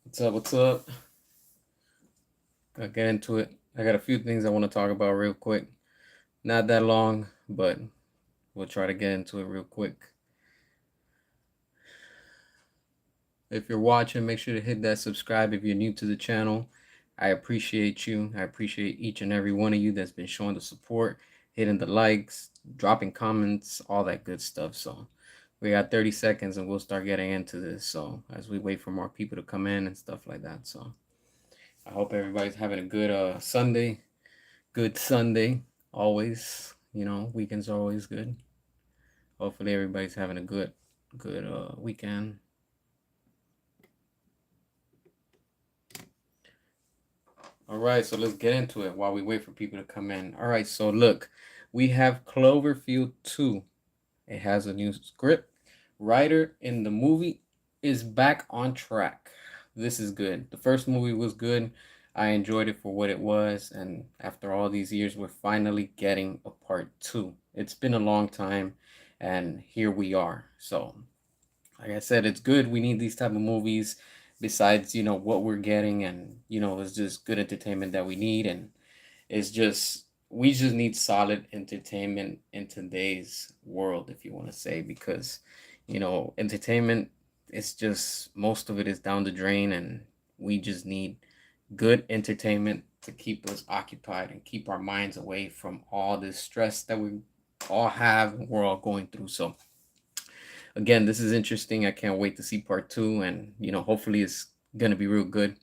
What's up? What's up? Gotta get into it. I got a few things I want to talk about real quick. Not that long, but we'll try to get into it real quick. If you're watching, make sure to hit that subscribe if you're new to the channel. I appreciate you. I appreciate each and every one of you that's been showing the support, hitting the likes, dropping comments, all that good stuff. So we got 30 seconds and we'll start getting into this. So as we wait for more people to come in and stuff like that. So I hope everybody's having a good Sunday. Good Sunday, always. Weekends are always good. Hopefully everybody's having a good weekend. All right, so let's get into it while we wait for people to come in. All right, so look, we have Cloverfield 2. It has a new script. Writer in the movie is back on track. This is good. The first movie was good. I enjoyed it for what it was, and after all these years, we're finally getting a part 2. It's been a long time, and here we are. So, like I said, it's good. We need these type of movies besides, what we're getting, and it's just good entertainment that we need, and it's just we just need solid entertainment in today's world, if you want to say, because entertainment, it's just most of it is down the drain, and we just need good entertainment to keep us occupied and keep our minds away from all this stress that we all have and we're all going through. So again, this is interesting. I can't wait to see part 2, and hopefully it's gonna be real good,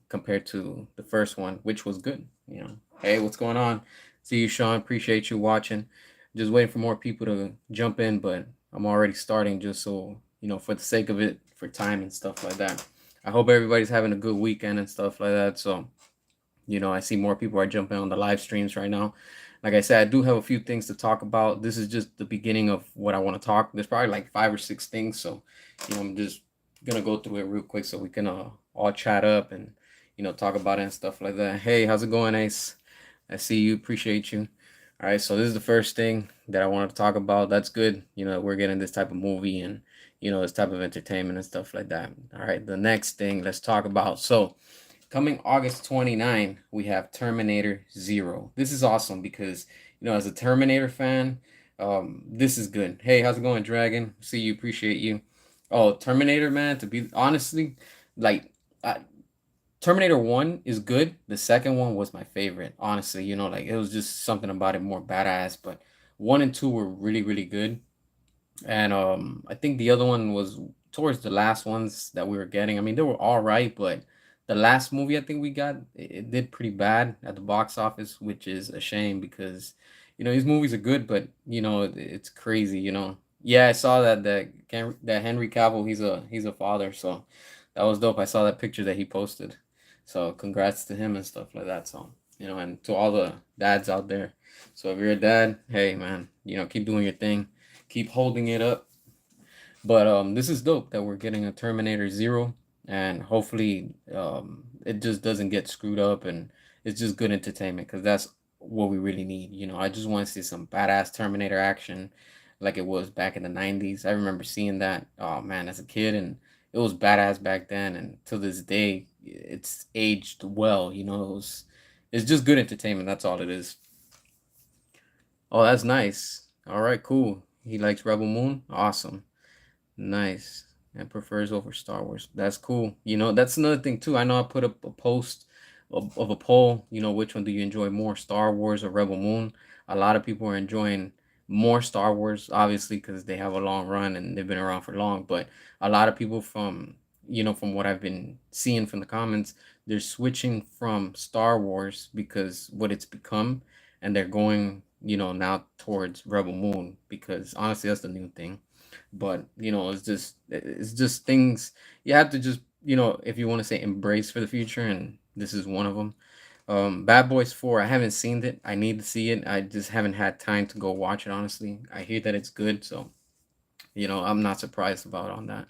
compared to the first one, which was good. Hey, what's going on? See you, Sean. Appreciate you watching. Just waiting for more people to jump in, but I'm already starting just so, for the sake of it, for time and stuff like that. I hope everybody's having a good weekend and stuff like that. So, I see more people are jumping on the live streams right now. Like I said, I do have a few things to talk about. This is just the beginning of what I want to talk. There's probably like 5 or 6 things. So, I'm just gonna go through it real quick so we can all chat up and talk about it and stuff like that. Hey, how's it going, Ace? I see you. Appreciate you. All right, so this is the first thing that I wanted to talk about. That's good. We're getting this type of movie and this type of entertainment and stuff like that. All right, the next thing let's talk about. So coming August 29, we have Terminator Zero. This is awesome because, as a Terminator fan, this is good. Hey, how's it going, Dragon? See you, appreciate you. Oh, Terminator, man, to be honestly, like, I, Terminator 1 is good. The second one was my favorite, honestly. Like, it was just something about it more badass, but 1 and 2 were really, really good. And I think the other one was towards the last ones that we were getting. I mean, they were all right, but the last movie I think we got, it did pretty bad at the box office, which is a shame because these movies are good, but it's crazy. Yeah, I saw that Henry Cavill, he's a father, so that was dope. I saw that picture that he posted. So congrats to him and stuff like that. So, and to all the dads out there. So if you're a dad, hey man, keep doing your thing, keep holding it up. But this is dope that we're getting a Terminator Zero, and hopefully it just doesn't get screwed up, and it's just good entertainment because that's what we really need. I just want to see some badass Terminator action, like it was back in the '90s. I remember seeing that. Oh man, as a kid, and it was badass back then, and to this day, it's aged well. It's just good entertainment. That's all it is. Oh, that's nice. All right, cool. He likes Rebel Moon. Awesome. Nice. And prefers over Star Wars. That's cool. That's another thing too. I know I put up a post of a poll, which one do you enjoy more, Star Wars or Rebel Moon? A lot of people are enjoying more Star Wars, obviously, because they have a long run and they've been around for long. But a lot of people from what I've been seeing from the comments, they're switching from Star Wars because what it's become, and they're going, now towards Rebel Moon because honestly, that's the new thing. But it's just things you have to just if you want to say embrace for the future, and this is one of them. Bad Boys 4, I haven't seen it. I need to see it. I just haven't had time to go watch it, honestly. I hear that it's good, so I'm not surprised about on that.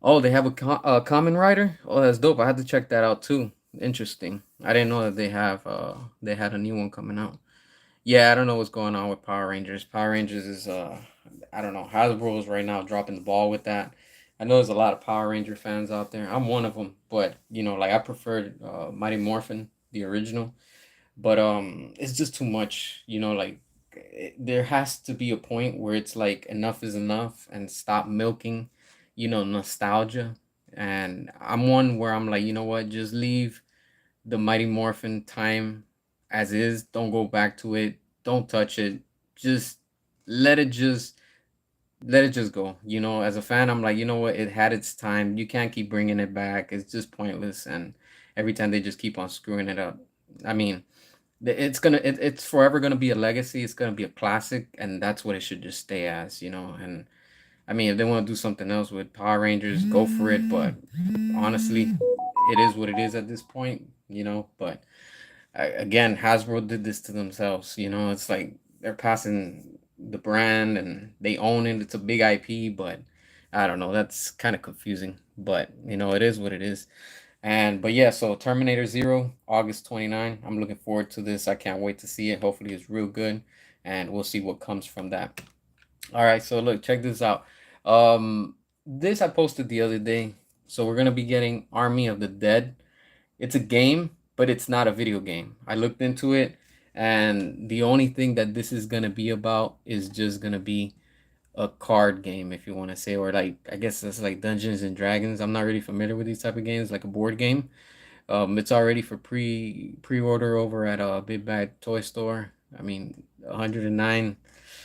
Oh, they have a common writer. Oh, that's dope. I had to check that out too. Interesting. I didn't know that they had a new one coming out. Yeah, I don't know what's going on with Power Rangers. Power Rangers is I don't know. Hasbro is right now dropping the ball with that. I know there's a lot of Power Ranger fans out there. I'm one of them, but like I preferred Mighty Morphin, the original. But it's just too much. Like there has to be a point where it's like enough is enough and stop milking, nostalgia. And I'm one where I'm like, you know what, just leave the Mighty Morphin time as is. Don't go back to it. Don't touch it. Just let it just let it just go. As a fan, I'm like, you know what? It had its time. You can't keep bringing it back. It's just pointless. And every time they just keep on screwing it up. I mean, it's forever gonna be a legacy. It's gonna be a classic, and that's what it should just stay as. And I mean, if they want to do something else with Power Rangers, go for it. But honestly, it is what it is at this point. But again, Hasbro did this to themselves. It's like they're passing the brand and they own it. It's a big IP, but I don't know. That's kind of confusing. But it is what it is. But yeah, so Terminator Zero, August 29. I'm looking forward to this. I can't wait to see it. Hopefully, it's real good, and we'll see what comes from that. All right, so look, check this out. This I posted the other day. So we're gonna be getting Army of the Dead. It's a game, but it's not a video game. I looked into it, and the only thing that this is gonna be about is just gonna be a card game, if you want to say, or like I guess that's like Dungeons and Dragons. I'm not really familiar with these type of games, like a board game. It's already for pre-order over at Big Bad Toy Store. I mean, 109.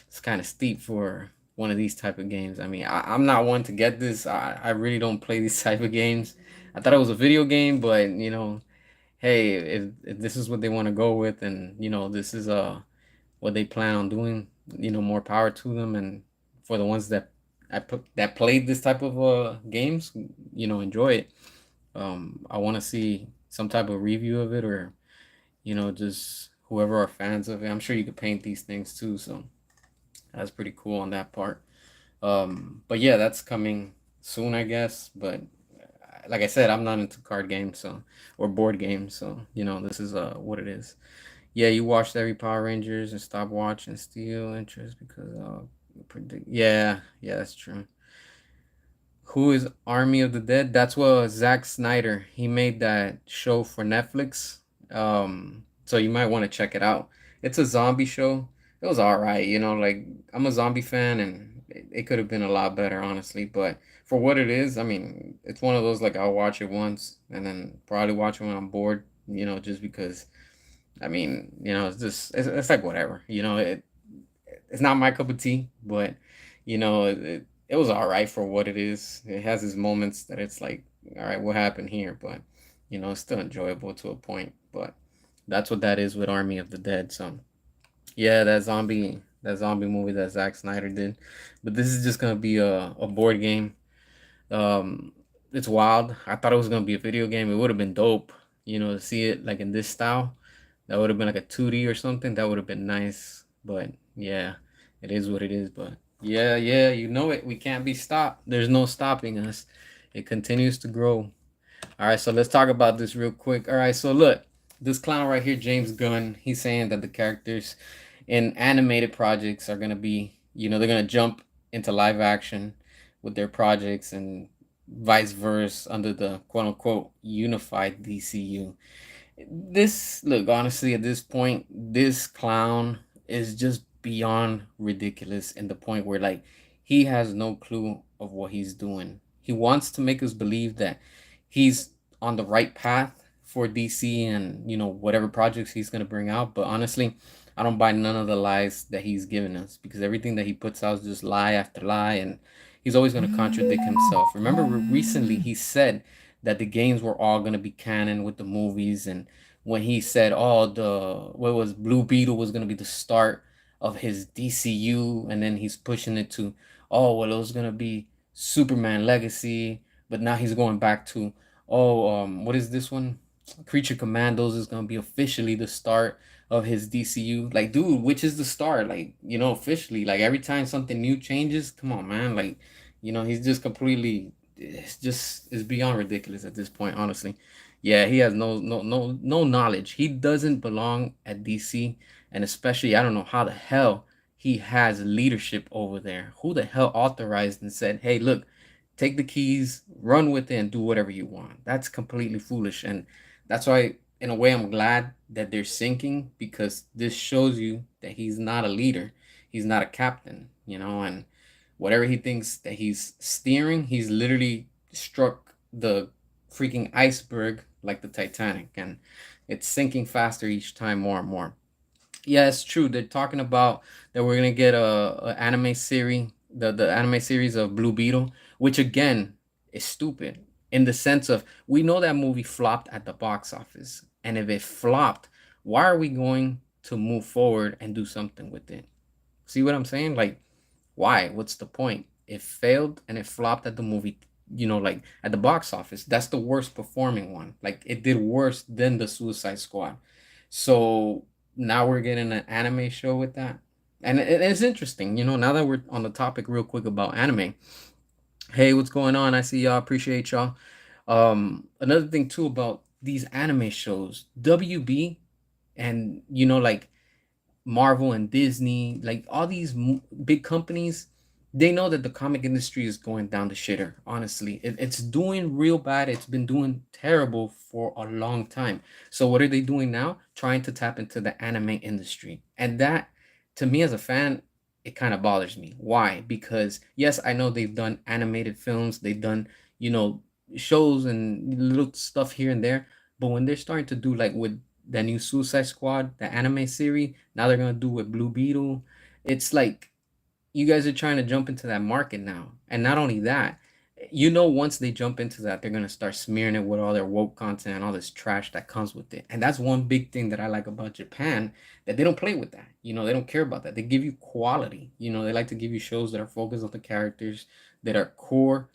It's kind of steep for one of these type of games. I mean, I'm not one to get this. I really don't play these type of games. I thought it was a video game, but hey, if this is what they want to go with, and this is what they plan on doing, more power to them. And for the ones that played this type of games, enjoy it. I want to see some type of review of it, or just whoever are fans of it. I'm sure you could paint these things too, so that's pretty cool on that part. But yeah, that's coming soon, I guess. But like I said, I'm not into card games, so or board games, so this is what it is. Yeah, you watched every Power Rangers and stopped watching Steel Interest because predict. Yeah, that's true. Who is Army of the Dead? That's what Zack Snyder. He made that show for Netflix. So you might want to check it out. It's a zombie show. It was all right, like I'm a zombie fan and it could have been a lot better, honestly, but for what it is, I mean, it's one of those like I'll watch it once and then probably watch it when I'm bored, just because I mean, it's just it's like whatever. It's not my cup of tea, but it was all right for what it is. It has its moments that it's like, all right, what happened here? But it's still enjoyable to a point. But that's what that is with Army of the Dead. So yeah, that zombie movie that Zack Snyder did. But this is just gonna be a board game. Um, it's wild. I thought it was gonna be a video game. It would have been dope, to see it like in this style. That would have been like a 2D or something. That would have been nice. But yeah, it is what it is. But yeah, yeah, you know it. We can't be stopped. There's no stopping us. It continues to grow. All right, so let's talk about this real quick. All right, so look, this clown right here, James Gunn, he's saying that the characters in animated projects are gonna be, they're gonna jump into live action with their projects and vice versa under the quote unquote unified DCU. This look honestly at this point, this clown is just beyond ridiculous in the point where like he has no clue of what he's doing. He wants to make us believe that he's on the right path for DC and whatever projects he's gonna bring out. But honestly, I don't buy none of the lies that he's giving us because everything that he puts out is just lie after lie, and he's always gonna contradict himself. Remember, recently he said that the games were all gonna be canon with the movies, and when he said, "Oh, the what was Blue Beetle was gonna be the start of his DCU," and then he's pushing it to, "Oh, well, it was gonna be Superman Legacy," but now he's going back to, "Oh, what is this one? Creature Commandos is gonna be officially the start of his DCU." Like, dude, which is the start? Like, officially. Like every time something new changes, come on, man. Like, he's just completely. It's beyond ridiculous at this point, honestly. Yeah, he has no knowledge. He doesn't belong at DC, and especially I don't know how the hell he has leadership over there. Who the hell authorized and said, "Hey, look, take the keys, run with it, and do whatever you want. That's completely foolish. And that's why, in a way, I'm glad that they're sinking, because this shows you that he's not a leader. He's not a captain, and whatever he thinks that he's steering, he's literally struck the freaking iceberg like the Titanic. And it's sinking faster each time, more and more. Yeah, it's true. They're talking about that we're gonna get a anime series, the anime series of Blue Beetle, which again is stupid in the sense of we know that movie flopped at the box office, and if it flopped, why are we going to move forward and do something with it? See what I'm saying? Like, why? What's the point? It failed and it flopped at the movie, like at the box office. That's the worst performing one. Like, it did worse than the Suicide Squad. So now we're getting an anime show with that. And it's interesting, now that we're on the topic real quick about anime. Hey, what's going on? I see y'all, appreciate y'all. Another thing too about these anime shows, WB, and like Marvel and Disney, like all these big companies, they know that the comic industry is going down the shitter. Honestly, it's doing real bad. It's been doing terrible for a long time. So what are they doing now? Trying to tap into the anime industry, and that, to me as a fan, it kind of bothers me. Why? Because yes, I know they've done animated films, they've done you know shows and little stuff here and there, but when they're starting to do like with the new Suicide Squad, the anime series. Now they're gonna do with Blue Beetle. It's like you guys are trying to jump into that market now. And not only that, once they jump into that, they're gonna start smearing it with all their woke content and all this trash that comes with it. And that's one big thing that I like about Japan, that they don't play with that. They don't care about that. They give you quality. They like to give you shows that are focused on the characters, that are core,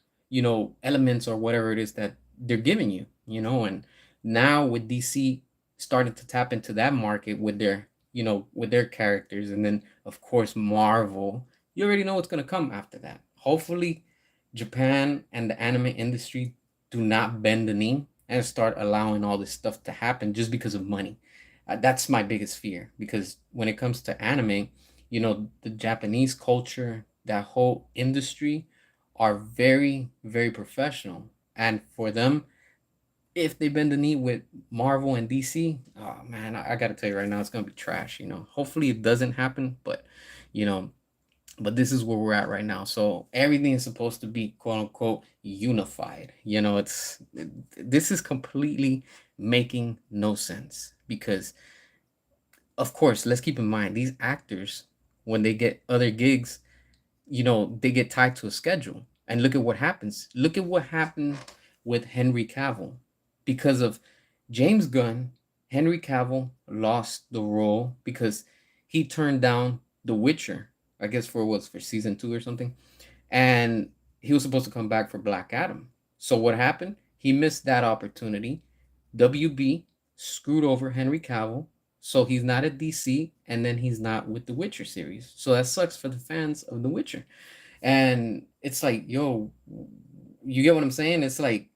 elements or whatever it is that they're giving and now with DC starting to tap into that market with their characters, and then of course Marvel, you already know what's going to come after that. Hopefully, Japan and the anime industry do not bend the knee and start allowing all this stuff to happen just because of money. That's my biggest fear, because when it comes to anime, the Japanese culture, that whole industry, are very, very professional. And for them, if they bend the knee with Marvel and DC, oh man, I gotta tell you right now, it's gonna be trash. Hopefully it doesn't happen, but you know, but this is where we're at right now. So everything is supposed to be quote unquote unified. This is completely making no sense, because of course, let's keep in mind these actors, when they get other gigs, they get tied to a schedule. And look at what happens. Look at what happened with Henry Cavill. Because of James Gunn, Henry Cavill lost the role because he turned down The Witcher, I guess for season 2 or something. And he was supposed to come back for Black Adam. So what happened? He missed that opportunity. WB screwed over Henry Cavill. So he's not at DC, and then he's not with the Witcher series. So that sucks for the fans of The Witcher. And it's like, yo, you get what I'm saying? It's like,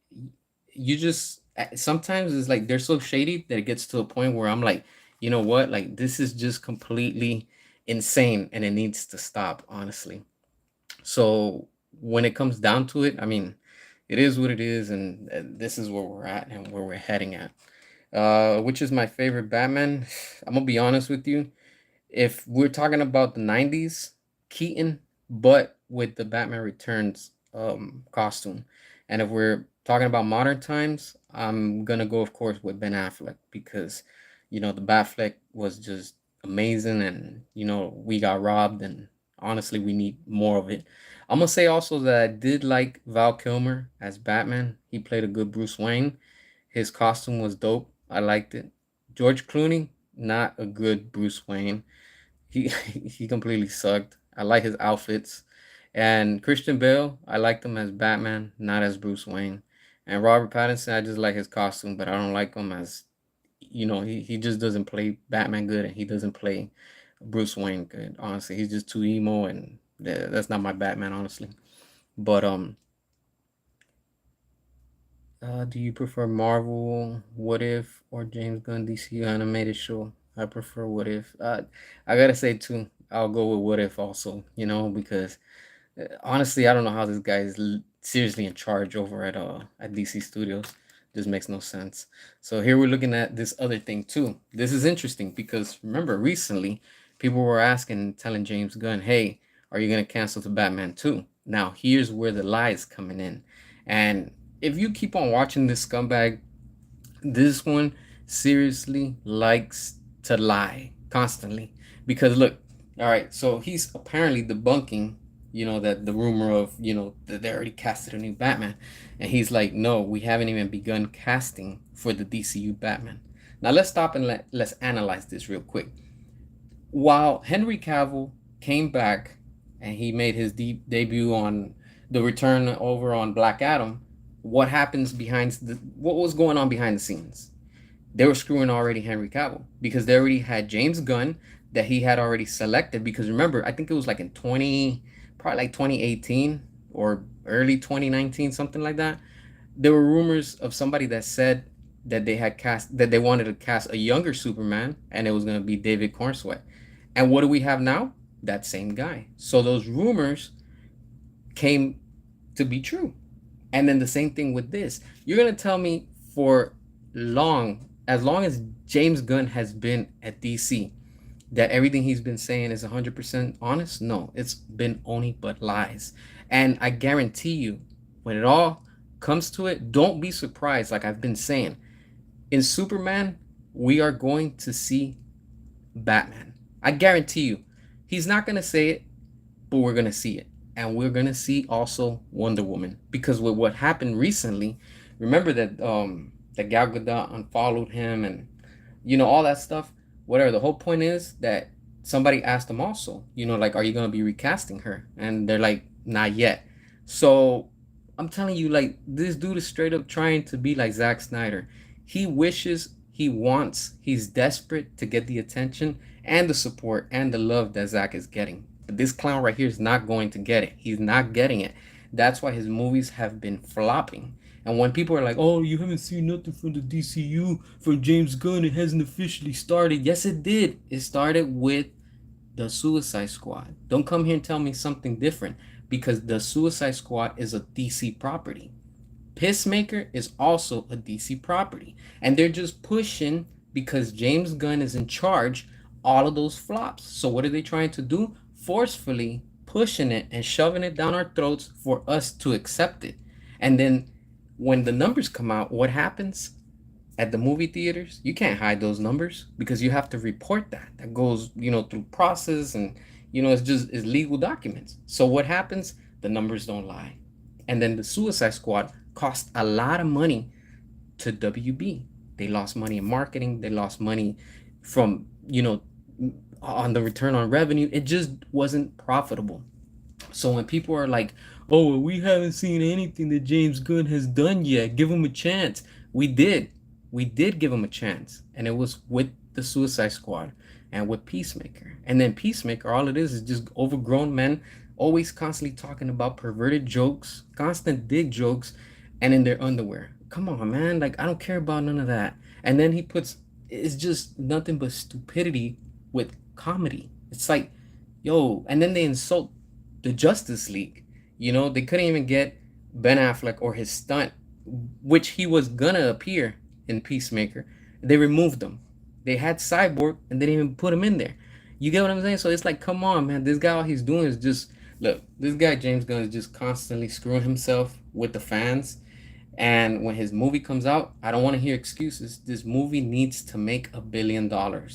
you just, sometimes it's like they're so shady that it gets to a point where I'm like, you know what? Like, this is just completely insane and it needs to stop, honestly. So when it comes down to it, I mean, it is what it is, and this is where we're at and where we're heading at. Which is my favorite Batman? I'm gonna be honest with you. If we're talking about the 90s, Keaton, but with the Batman Returns costume. And if we're talking about modern times, I'm gonna go, of course, with Ben Affleck, because the Batfleck was just amazing, and we got robbed, and honestly we need more of it. I'm gonna say also that I did like Val Kilmer as Batman. He played a good Bruce Wayne. His costume was dope. I liked it. George Clooney, not a good Bruce Wayne. He he completely sucked. I like his outfits. And Christian Bale, I liked him as Batman, not as Bruce Wayne. And Robert Pattinson, I just like his costume, but I don't like him as, he just doesn't play Batman good, and he doesn't play Bruce Wayne good. Honestly, he's just too emo, and that's not my Batman, honestly. But do you prefer Marvel, What If, or James Gunn DC animated show? I prefer What If. I gotta say too, I'll go with What If also. Because honestly, I don't know how this guy is seriously in charge over at DC Studios. Just makes no sense. So here we're looking at this other thing too. This is interesting because remember recently people were asking, telling James Gunn, "Hey, are you gonna cancel the Batman 2?" Now here's where the lies coming in, and if you keep on watching this scumbag, this one seriously likes to lie constantly. Because look, all right, so he's apparently debunking, that the rumor of, that they already casted a new Batman. And he's like, no, we haven't even begun casting for the DCU Batman. Now let's stop and let's analyze this real quick. While Henry Cavill came back and he made his debut on the return over on Black Adam, what was going on behind the scenes? They were screwing already Henry Cavill because they already had James Gunn that he had already selected. Because remember, I think it was like in probably like 2018 or early 2019, something like that. There were rumors of somebody that said that they wanted to cast a younger Superman, and it was going to be David Cornsweet. And what do we have now? That same guy. So those rumors came to be true. And then the same thing with this. You're going to tell me for as long as James Gunn has been at DC, that everything he's been saying is 100% honest? No, it's been only but lies. And I guarantee you, when it all comes to it, don't be surprised, like I've been saying. In Superman, we are going to see Batman. I guarantee you. He's not going to say it, but we're going to see it. And we're going to see also Wonder Woman. Because with what happened recently, remember that Gal Gadot unfollowed him and, all that stuff. Whatever. The whole point is that somebody asked them also, like, are you going to be recasting her? And they're like, not yet. So I'm telling you, like, this dude is straight up trying to be like Zack Snyder. He wishes, he wants, he's desperate to get the attention and the support and the love that Zack is getting. But this clown right here is not going to get it. He's not getting it. That's why his movies have been flopping. And when people are like, oh, you haven't seen nothing from the DCU from James Gunn, it hasn't officially started. Yes, it did. It started with the Suicide Squad. Don't come here and tell me something different, because the Suicide Squad is a DC property. Peacemaker is also a DC property. And they're just pushing, because James Gunn is in charge, all of those flops. So what are they trying to do? Forcefully pushing it and shoving it down our throats for us to accept it. And then when the numbers come out, what happens at the movie theaters? You can't hide those numbers because you have to report that. That goes, through process, and it's legal documents. So what happens? The numbers don't lie. And then the Suicide Squad cost a lot of money to WB. They lost money in marketing. They lost money from, on the return on revenue. It just wasn't profitable. So when people are like, oh, well, we haven't seen anything that James Gunn has done yet, give him a chance. We did. We did give him a chance. And it was with the Suicide Squad and with Peacemaker. And then Peacemaker, all it is just overgrown men always constantly talking about perverted jokes, constant dick jokes, and in their underwear. Come on, man. Like, I don't care about none of that. And then it's just nothing but stupidity with comedy. It's like, yo, and then they insult the Justice League. They couldn't even get Ben Affleck or his stunt, which he was gonna appear in Peacemaker. They removed him. They had Cyborg and they didn't even put him in there. You get what I'm saying? So it's like, come on, man. This guy, all he's doing is just, look, this guy, James Gunn, is just constantly screwing himself with the fans. And when his movie comes out, I don't want to hear excuses. This movie needs to make $1 billion.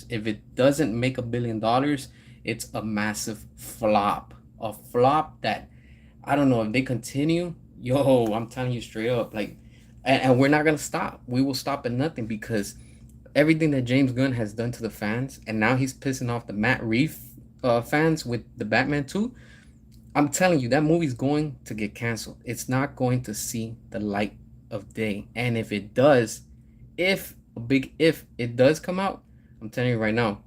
If it doesn't make $1 billion, it's a massive flop. A flop that, I don't know, if they continue, yo, I'm telling you straight up, like, and we're not going to stop. We will stop at nothing, because everything that James Gunn has done to the fans, and now he's pissing off the Matt Reeves fans with the Batman 2. I'm telling you, that movie's going to get canceled. It's not going to see the light of day. And if it does, if it does come out, I'm telling you right now,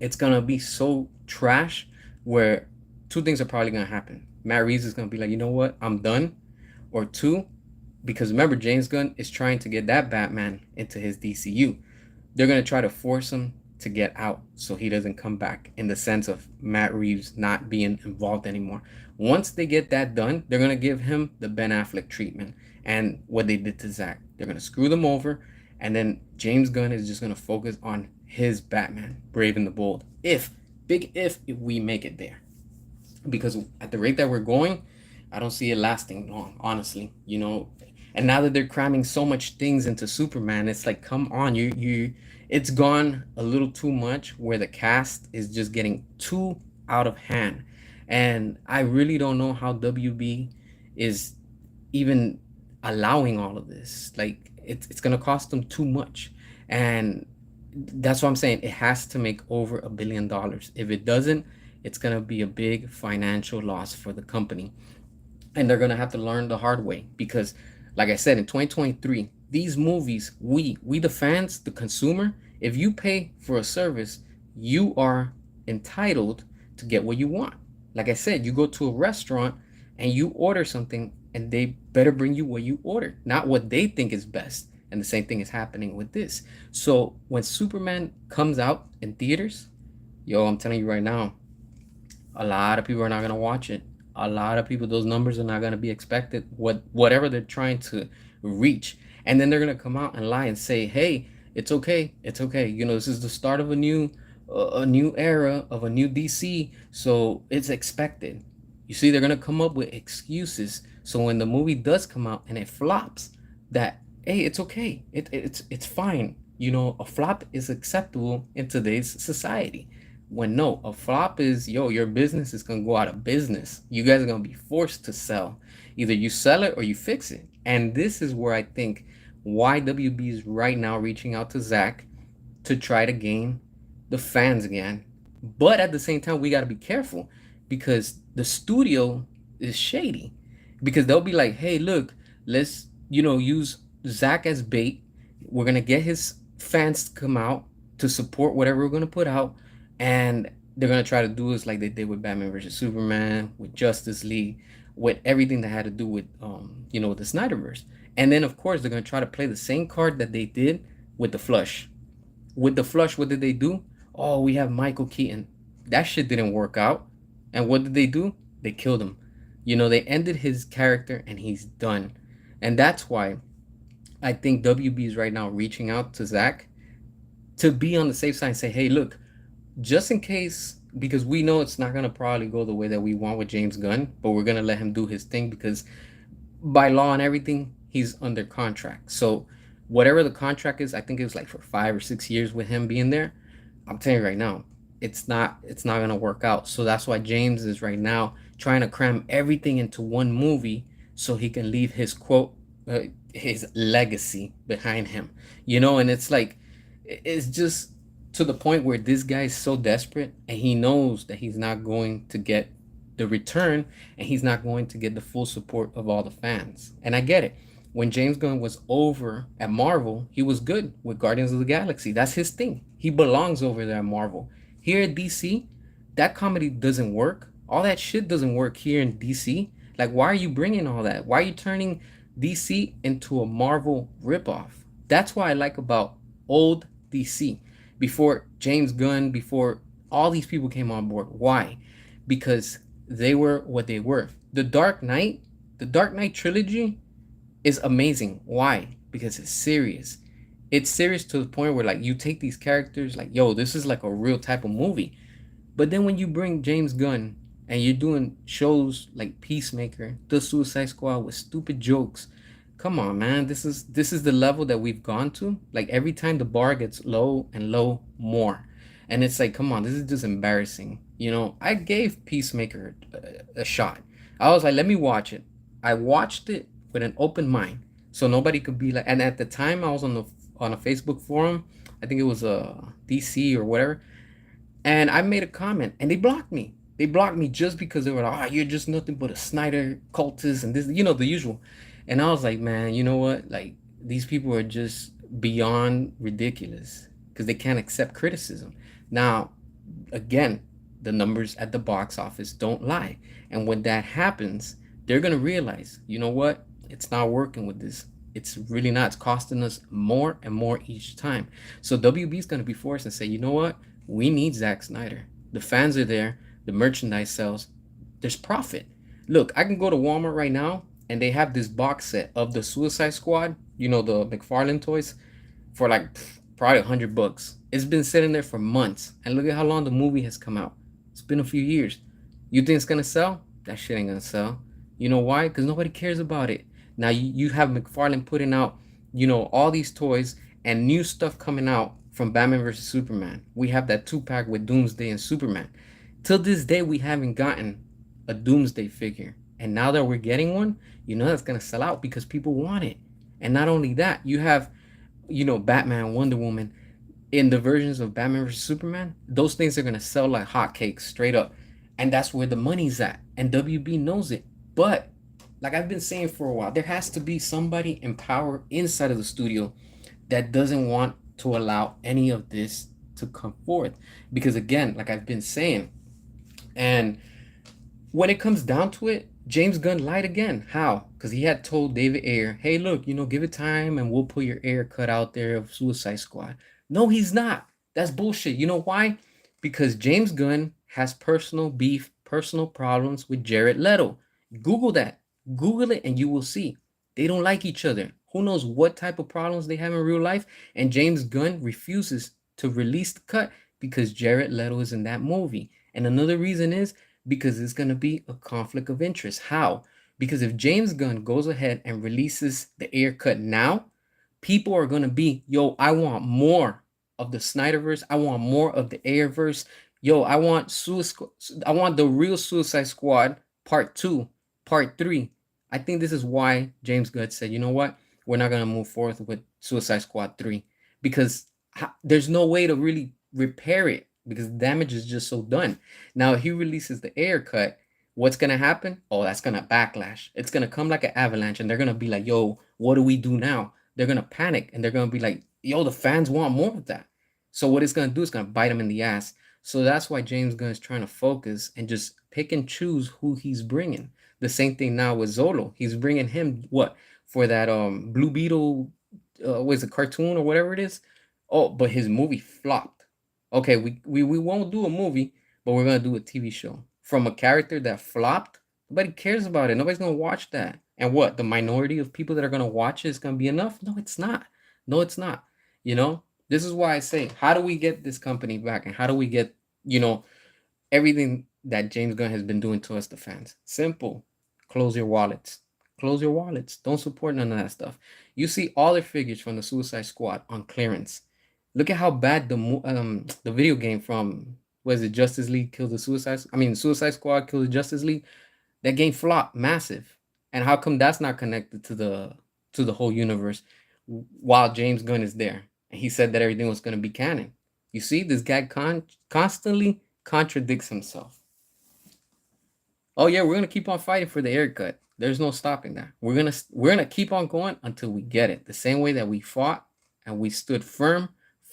it's going to be so trash where two things are probably going to happen. Matt Reeves is going to be like, you know what? I'm done. Or two, because remember, James Gunn is trying to get that Batman into his DCU. They're going to try to force him to get out so he doesn't come back, in the sense of Matt Reeves not being involved anymore. Once they get that done, they're going to give him the Ben Affleck treatment and what they did to Zach. They're going to screw them over, and then James Gunn is just going to focus on his Batman, Brave and the Bold. If we make it there. Because at the rate that we're going, I don't see it lasting long, honestly. And now that they're cramming so much things into Superman, it's like, come on, it's gone a little too much, where the cast is just getting too out of hand. And I really don't know how WB is even allowing all of this. Like, it's gonna cost them too much. And that's what I'm saying. It has to make over $1 billion. If it doesn't, it's gonna be a big financial loss for the company, and they're gonna have to learn the hard way. Because, like I said, in 2023, these movies, we the fans, the consumer, if you pay for a service, you are entitled to get what you want. Like I said, you go to a restaurant and you order something, and they better bring you what you ordered, not what they think is best. And the same thing is happening with this. So when Superman comes out in theaters, yo, I'm telling you right now, a lot of people are not going to watch it. A lot of people, those numbers are not going to be expected, whatever they're trying to reach. And then they're going to come out and lie and say, hey, it's okay, it's okay, this is the start of a new era of a new DC, so it's expected. You see, they're going to come up with excuses, so when the movie does come out and it flops, that, hey, it's okay, it's fine. A flop is acceptable in today's society. When no, a flop is, yo, your business is gonna go out of business. You guys are gonna be forced to sell. Either you sell it or you fix it. And this is where I think why WB is right now reaching out to Zach to try to gain the fans again. But at the same time, we gotta be careful, because the studio is shady. Because they'll be like, hey, look, let's use Zach as bait. We're gonna get his fans to come out to support whatever we're gonna put out, and they're gonna try to do this like they did with Batman versus Superman, with Justice League, with everything that had to do with the Snyderverse. And then of course they're gonna try to play the same card that they did with the Flush. With the Flush, what did they do? Oh, we have Michael Keaton. That shit didn't work out. And what did they do? They killed him. They ended his character and he's done. And that's why I think WB is right now reaching out to Zach to be on the safe side and say, hey, look, just in case, because we know it's not going to probably go the way that we want with James Gunn, but we're going to let him do his thing, because by law and everything, he's under contract. So whatever the contract is, I think it was like for 5 or 6 years with him being there. I'm telling you right now, it's not going to work out. So that's why James is right now trying to cram everything into one movie so he can leave his quote, his legacy behind him. And it's like, it's just to the point where this guy is so desperate, and he knows that he's not going to get the return, and he's not going to get the full support of all the fans. And I get it. When James Gunn was over at Marvel, he was good with Guardians of the Galaxy. That's his thing. He belongs over there at Marvel. Here at DC, that comedy doesn't work. All that shit doesn't work here in DC. Like, why are you bringing all that? Why are you turning DC into a Marvel ripoff? That's what I like about old DC. Before James Gunn, before all these people came on board. Why? Because they were what they were. The Dark Knight trilogy is amazing. Why? Because it's serious. It's serious to the point where, like, you take these characters, like, yo, this is like a real type of movie. But then when you bring James Gunn and you're doing shows like Peacemaker, The Suicide Squad, with stupid jokes, come on, man. This is the level that we've gone to. Like, every time the bar gets low and low more. And it's like, come on, this is just embarrassing. I gave Peacemaker a shot. I was like, let me watch it. I watched it with an open mind, so nobody could be like. And at the time, I was on a Facebook forum. I think it was DC or whatever. And I made a comment, and they blocked me. They blocked me just because they were like, you're just nothing but a Snyder cultist and this, the usual. And I was like, man, you know what? Like, these people are just beyond ridiculous, because they can't accept criticism. Now, again, the numbers at the box office don't lie. And when that happens, they're going to realize, you know what? It's not working with this It's really not. It's costing us more and more each time. So WB is going to be forced and say, you know what? We need Zack Snyder. The fans are there. The merchandise sells. There's profit. Look, I can go to Walmart right now and they have this box set of the Suicide Squad, the McFarlane toys, for like probably $100. It's been sitting there for months, and look at how long the movie has come out. It's been a few years. You think it's gonna sell? That shit ain't gonna sell. You know why? Because nobody cares about it. Now you have McFarlane putting out, all these toys and new stuff coming out from Batman versus Superman. We have that 2-pack with Doomsday and Superman. Till this day, we haven't gotten a Doomsday figure, and now that we're getting one, that's gonna sell out because people want it. And not only that, you have Batman, Wonder Woman, in the versions of Batman vs Superman, those things are gonna sell like hotcakes, straight up, and that's where the money's at. And WB knows it. But like I've been saying for a while, there has to be somebody in power inside of the studio that doesn't want to allow any of this to come forth. Because again, like I've been saying, and when it comes down to it, James Gunn lied again. How? Because he had told David Ayer, hey, look, give it time and we'll put your Ayer cut out there of Suicide Squad. No, he's not. That's bullshit. You know why? Because James Gunn has personal beef, personal problems with Jared Leto. Google that. Google it and you will see. They don't like each other. Who knows what type of problems they have in real life? And James Gunn refuses to release the cut because Jared Leto is in that movie. And another reason is because it's going to be a conflict of interest. How? Because if James Gunn goes ahead and releases the Ayer cut now, people are going to be, yo, I want more of the Snyderverse. I want more of the Ayerverse. Yo, I want the real Suicide Squad part 2, part 3. I think this is why James Gunn said, you know what? We're not going to move forth with Suicide Squad 3 because there's no way to really repair it because the damage is just so done. Now, if he releases the Ayer cut, what's going to happen? Oh, that's going to backlash. It's going to come like an avalanche and they're going to be like, yo, what do we do now? They're going to panic and they're going to be like, yo, the fans want more of that. So what it's going to do is going to bite them in the ass. So that's why James Gunn is trying to focus and just pick and choose who he's bringing. The same thing now with Zolo. He's bringing him what? For that Blue Beetle, was it cartoon or whatever it is? Oh, but his movie flopped. Okay, we won't do a movie, but we're gonna do a TV show from a character that flopped. Nobody cares about it. Nobody's gonna watch that. And what? The minority of people that are gonna watch it is gonna be enough? No, it's not. No, it's not. You know, this is why I say, how do we get this company back, and how do we get everything that James Gunn has been doing to us, the fans? Simple. Close your wallets. Close your wallets. Don't support none of that stuff. You see all the figures from the Suicide Squad on clearance. Look at how bad the video game from, was it Justice League Kill the Suicide? I mean, Suicide Squad Kill the Justice League. That game flopped massive. And how come that's not connected to the whole universe while James Gunn is there? And he said that everything was going to be canon. You see, this guy constantly contradicts himself. Oh yeah, we're gonna keep on fighting for the Ayer cut. There's no stopping that. We're gonna keep on going until we get it. The same way that we fought and we stood firm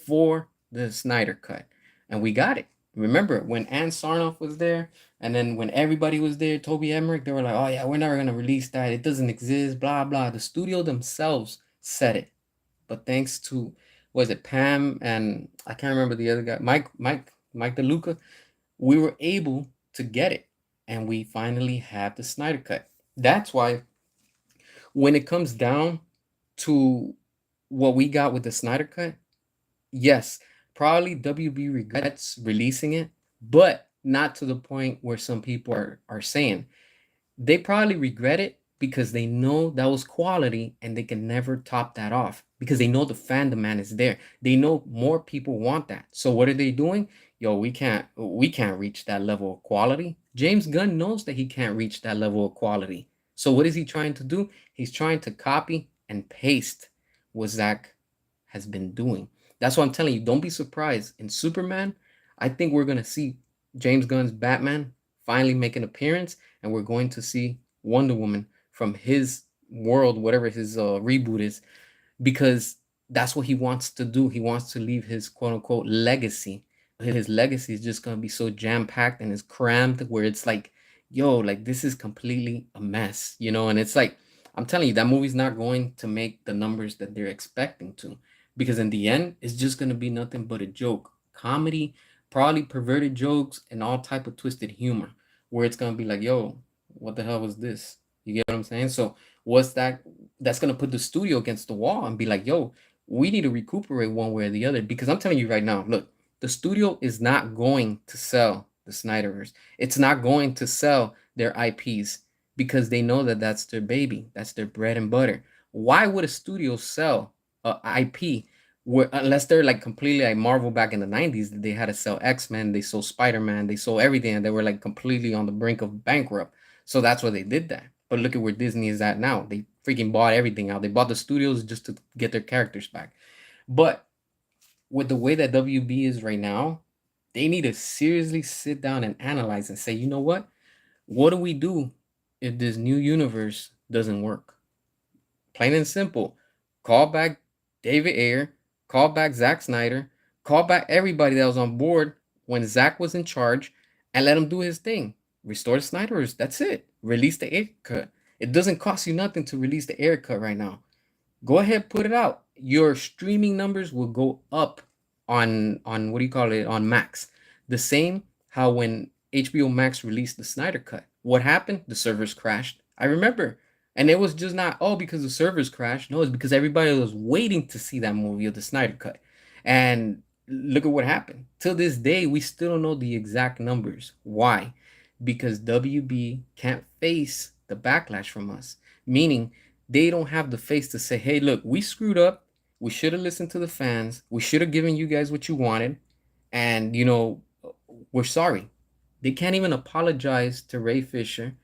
for the Snyder cut, and we got it. Remember when Ann Sarnoff was there, and then when everybody was there, Toby Emmerich, they were like, "Oh yeah, we're never gonna release that. It doesn't exist." Blah blah. The studio themselves said it, but thanks to, was it Pam and I can't remember the other guy, Mike DeLuca, we were able to get it, and we finally have the Snyder cut. That's why when it comes down to what we got with the Snyder cut, yes, probably WB regrets releasing it, but not to the point where some people are saying. They probably regret it because they know that was quality and they can never top that off because they know the fan demand is there. They know more people want that. So what are they doing? Yo, we can't reach that level of quality. James Gunn knows that he can't reach that level of quality. So what is he trying to do? He's trying to copy and paste what Zach has been doing. That's what I'm telling you. Don't be surprised. In Superman, I think we're gonna see James Gunn's Batman finally make an appearance, and we're going to see Wonder Woman from his world, whatever his reboot is, because that's what he wants to do. He wants to leave his quote unquote legacy. His legacy is just gonna be so jam packed and is crammed where it's like, yo, like this is completely a mess, and it's like I'm telling you, that movie's not going to make the numbers that they're expecting to, because in the end, it's just gonna be nothing but a joke, comedy, probably perverted jokes and all type of twisted humor, where it's gonna be like, yo, what the hell was this? You get what I'm saying? So what's that? That's gonna put the studio against the wall and be like, yo, we need to recuperate one way or the other. Because I'm telling you right now, look, the studio is not going to sell the Snyderverse. It's not going to sell their IPs because they know that that's their baby, that's their bread and butter. Why would a studio sell a IP where, unless they're like completely like Marvel back in the 90s, they had to sell X-Men, they sold Spider-Man, they sold everything, and they were like completely on the brink of bankrupt. So that's why they did that. But look at where Disney is at now. They freaking bought everything out. They bought the studios just to get their characters back. But with the way that WB is right now, they need to seriously sit down and analyze and say, you know what do we do if this new universe doesn't work? Plain and simple. Call back David Ayer, call back Zack Snyder, call back everybody that was on board when Zack was in charge, and let him do his thing. Restore the Snyderverse. That's it. Release the air cut. It doesn't cost you nothing to release the air cut right now. Go ahead, put it out. Your streaming numbers will go up on what do you call it, on Max. The same how when HBO Max released the Snyder Cut. What happened? The servers crashed. I remember. And it was just not, oh, because the servers crashed. No, it's because everybody was waiting to see that movie of the Snyder Cut. And look at what happened. Till this day, we still don't know the exact numbers. Why? Because WB can't face the backlash from us. Meaning they don't have the face to say, hey, look, we screwed up. We should have listened to the fans. We should have given you guys what you wanted. And, we're sorry. They can't even apologize to Ray Fisher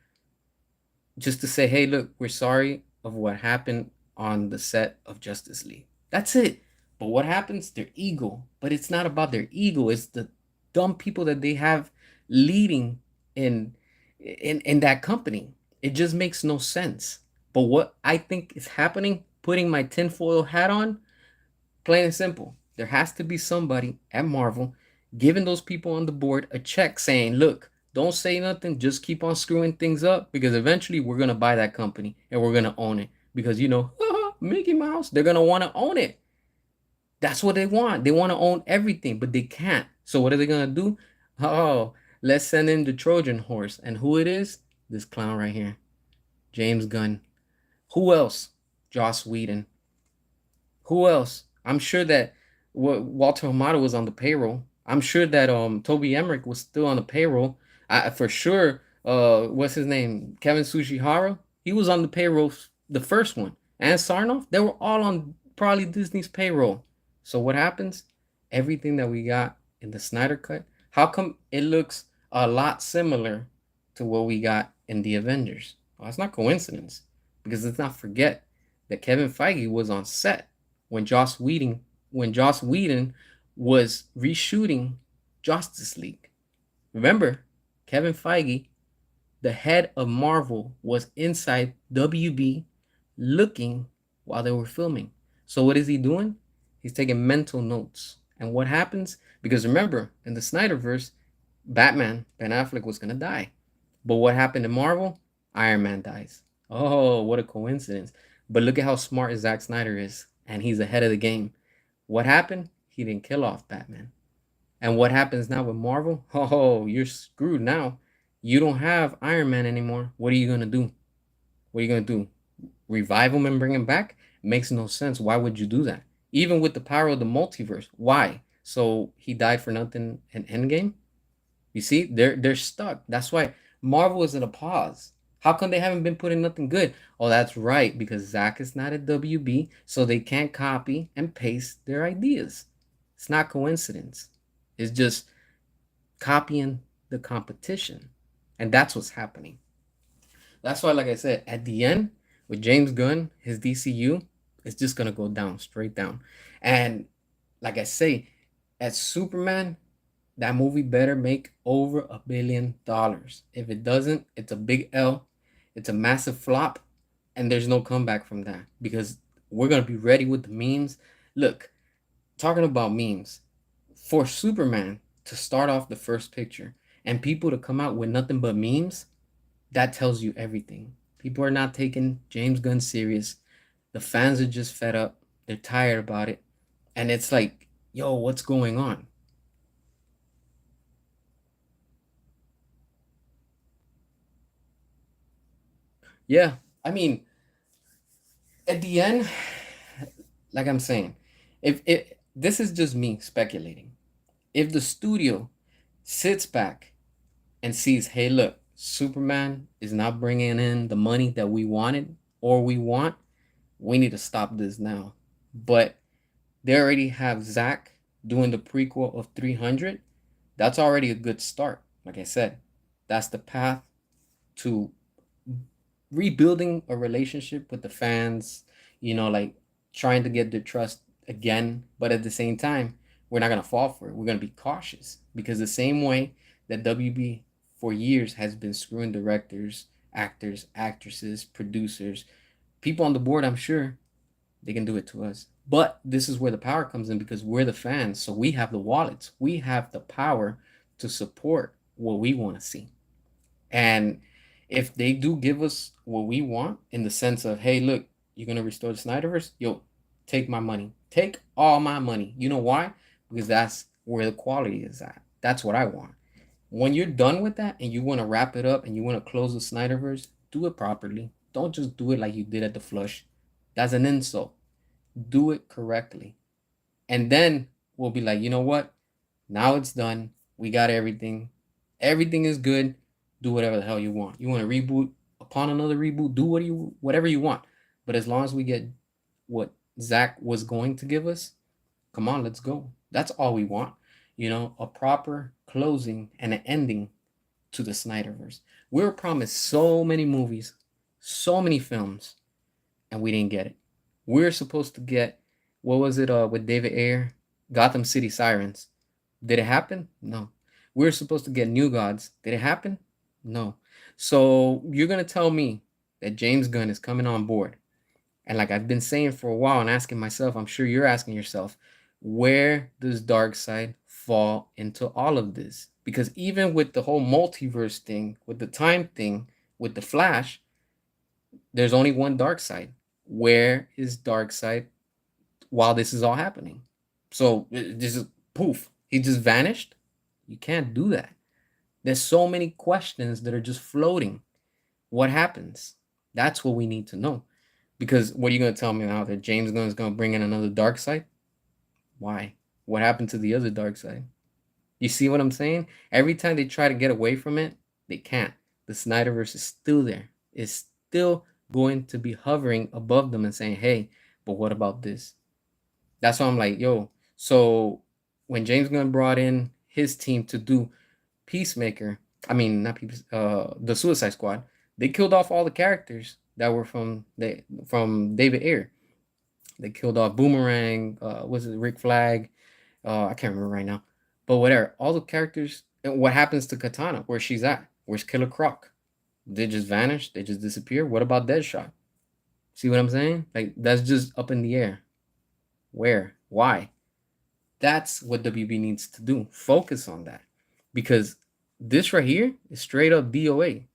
just to say, hey, look, we're sorry of what happened on the set of Justice League. That's it. But what happens? Their ego. But it's not about their ego. It's the dumb people that they have leading in that company. It just makes no sense. But what I think is happening, putting my tinfoil hat on, plain and simple, there has to be somebody at Marvel giving those people on the board a check saying, look, don't say nothing, just keep on screwing things up because eventually we're going to buy that company and we're going to own it because, Mickey Mouse, they're going to want to own it. That's what they want. They want to own everything, but they can't. So what are they going to do? Oh, let's send in the Trojan horse. And who it is? This clown right here, James Gunn. Who else? Joss Whedon. Who else? I'm sure that Walter Hamada was on the payroll. I'm sure that Toby Emmerich was still on the payroll. For sure. What's his name? Kevin Tsujihara. He was on the payroll, the first one. And Sarnoff. They were all on probably Disney's payroll. So what happens? Everything that we got in the Snyder Cut. How come it looks a lot similar to what we got in the Avengers? Well, it's not coincidence because let's not forget that Kevin Feige was on set when Joss Whedon was reshooting Justice League. Remember, Kevin Feige, the head of Marvel, was inside WB looking while they were filming. So what is he doing? He's taking mental notes. And what happens? Because remember, in the Snyderverse, Batman, Ben Affleck, was going to die. But what happened in Marvel? Iron Man dies. Oh, what a coincidence. But look at how smart Zack Snyder is. And he's ahead of the game. What happened? He didn't kill off Batman. And what happens now with Marvel? Oh, you're screwed now. You don't have Iron Man anymore. What are you going to do? What are you going to do? Revive him and bring him back? Makes no sense. Why would you do that? Even with the power of the multiverse. Why? So he died for nothing in Endgame? You see, they're stuck. That's why Marvel is in a pause. How come they haven't been putting nothing good? Oh, that's right, because Zack is not at WB, so they can't copy and paste their ideas. It's not coincidence. It's just copying the competition. And that's what's happening. That's why, like I said, at the end, with James Gunn, his DCU, it's just going to go down, straight down. And like I say, as Superman, that movie better make over $1 billion. If it doesn't, it's a big L. It's a massive flop. And there's no comeback from that because we're going to be ready with the memes. Look, talking about memes, for Superman to start off the first picture and people to come out with nothing but memes, that tells you everything. People are not taking James Gunn serious. The fans are just fed up. They're tired about it. And it's like, yo, what's going on? Yeah. I mean, at the end, like I'm saying, if it this is just me speculating. If the studio sits back and sees, hey, look, Superman is not bringing in the money that we wanted or we want, we need to stop this now. But they already have Zach doing the prequel of 300. That's already a good start. Like I said, that's the path to rebuilding a relationship with the fans, like trying to get their trust again. But at the same time, we're not going to fall for it. We're going to be cautious because the same way that WB for years has been screwing directors, actors, actresses, producers, people on the board, I'm sure they can do it to us. But this is where the power comes in because we're the fans. So we have the wallets, we have the power to support what we want to see. And if they do give us what we want in the sense of, hey, look, you're gonna restore the Snyderverse, yo, take my money. Take all my money. You know why? Because that's where the quality is at. That's what I want. When you're done with that and you want to wrap it up and you want to close the Snyderverse, do it properly. Don't just do it like you did at the flush. That's an insult. Do it correctly. And then we'll be like, you know what? Now it's done. We got everything. Everything is good. Do whatever the hell you want. You want to reboot upon another reboot, do whatever you want. But as long as we get what Zach was going to give us, come on, let's go. That's all we want. A proper closing and an ending to the Snyderverse. We were promised so many movies, so many films, and we didn't get it. We were supposed to get, what was it with David Ayer? Gotham City Sirens. Did it happen? No. We were supposed to get New Gods. Did it happen? No. So you're gonna tell me that James Gunn is coming on board. And like I've been saying for a while and asking myself, I'm sure you're asking yourself, where does Darkseid fall into all of this? Because even with the whole multiverse thing, with the time thing, with the Flash, there's only one Darkseid. Where is Darkseid while this is all happening? So this is poof. He just vanished. You can't do that. There's so many questions that are just floating. What happens? That's what we need to know. Because what are you going to tell me now that James Gunn is going to bring in another Darkseid? Why? What happened to the other Darkseid? You see what I'm saying? Every time they try to get away from it, they can't. The Snyderverse is still there. It's still going to be hovering above them and saying, hey, but what about this? That's why I'm like, yo, so when James Gunn brought in his team to do Peacemaker, I mean not Peace, the Suicide Squad, they killed off all the characters that were from David Ayer. They killed off Boomerang, was it Rick Flag? I can't remember right now. But whatever. All the characters, and what happens to Katana? Where's she's at? Where's Killer Croc? They just vanish, they just disappear. What about Deadshot? See what I'm saying? Like that's just up in the air. Where? Why? That's what WB needs to do. Focus on that. Because this right here is straight up DOA.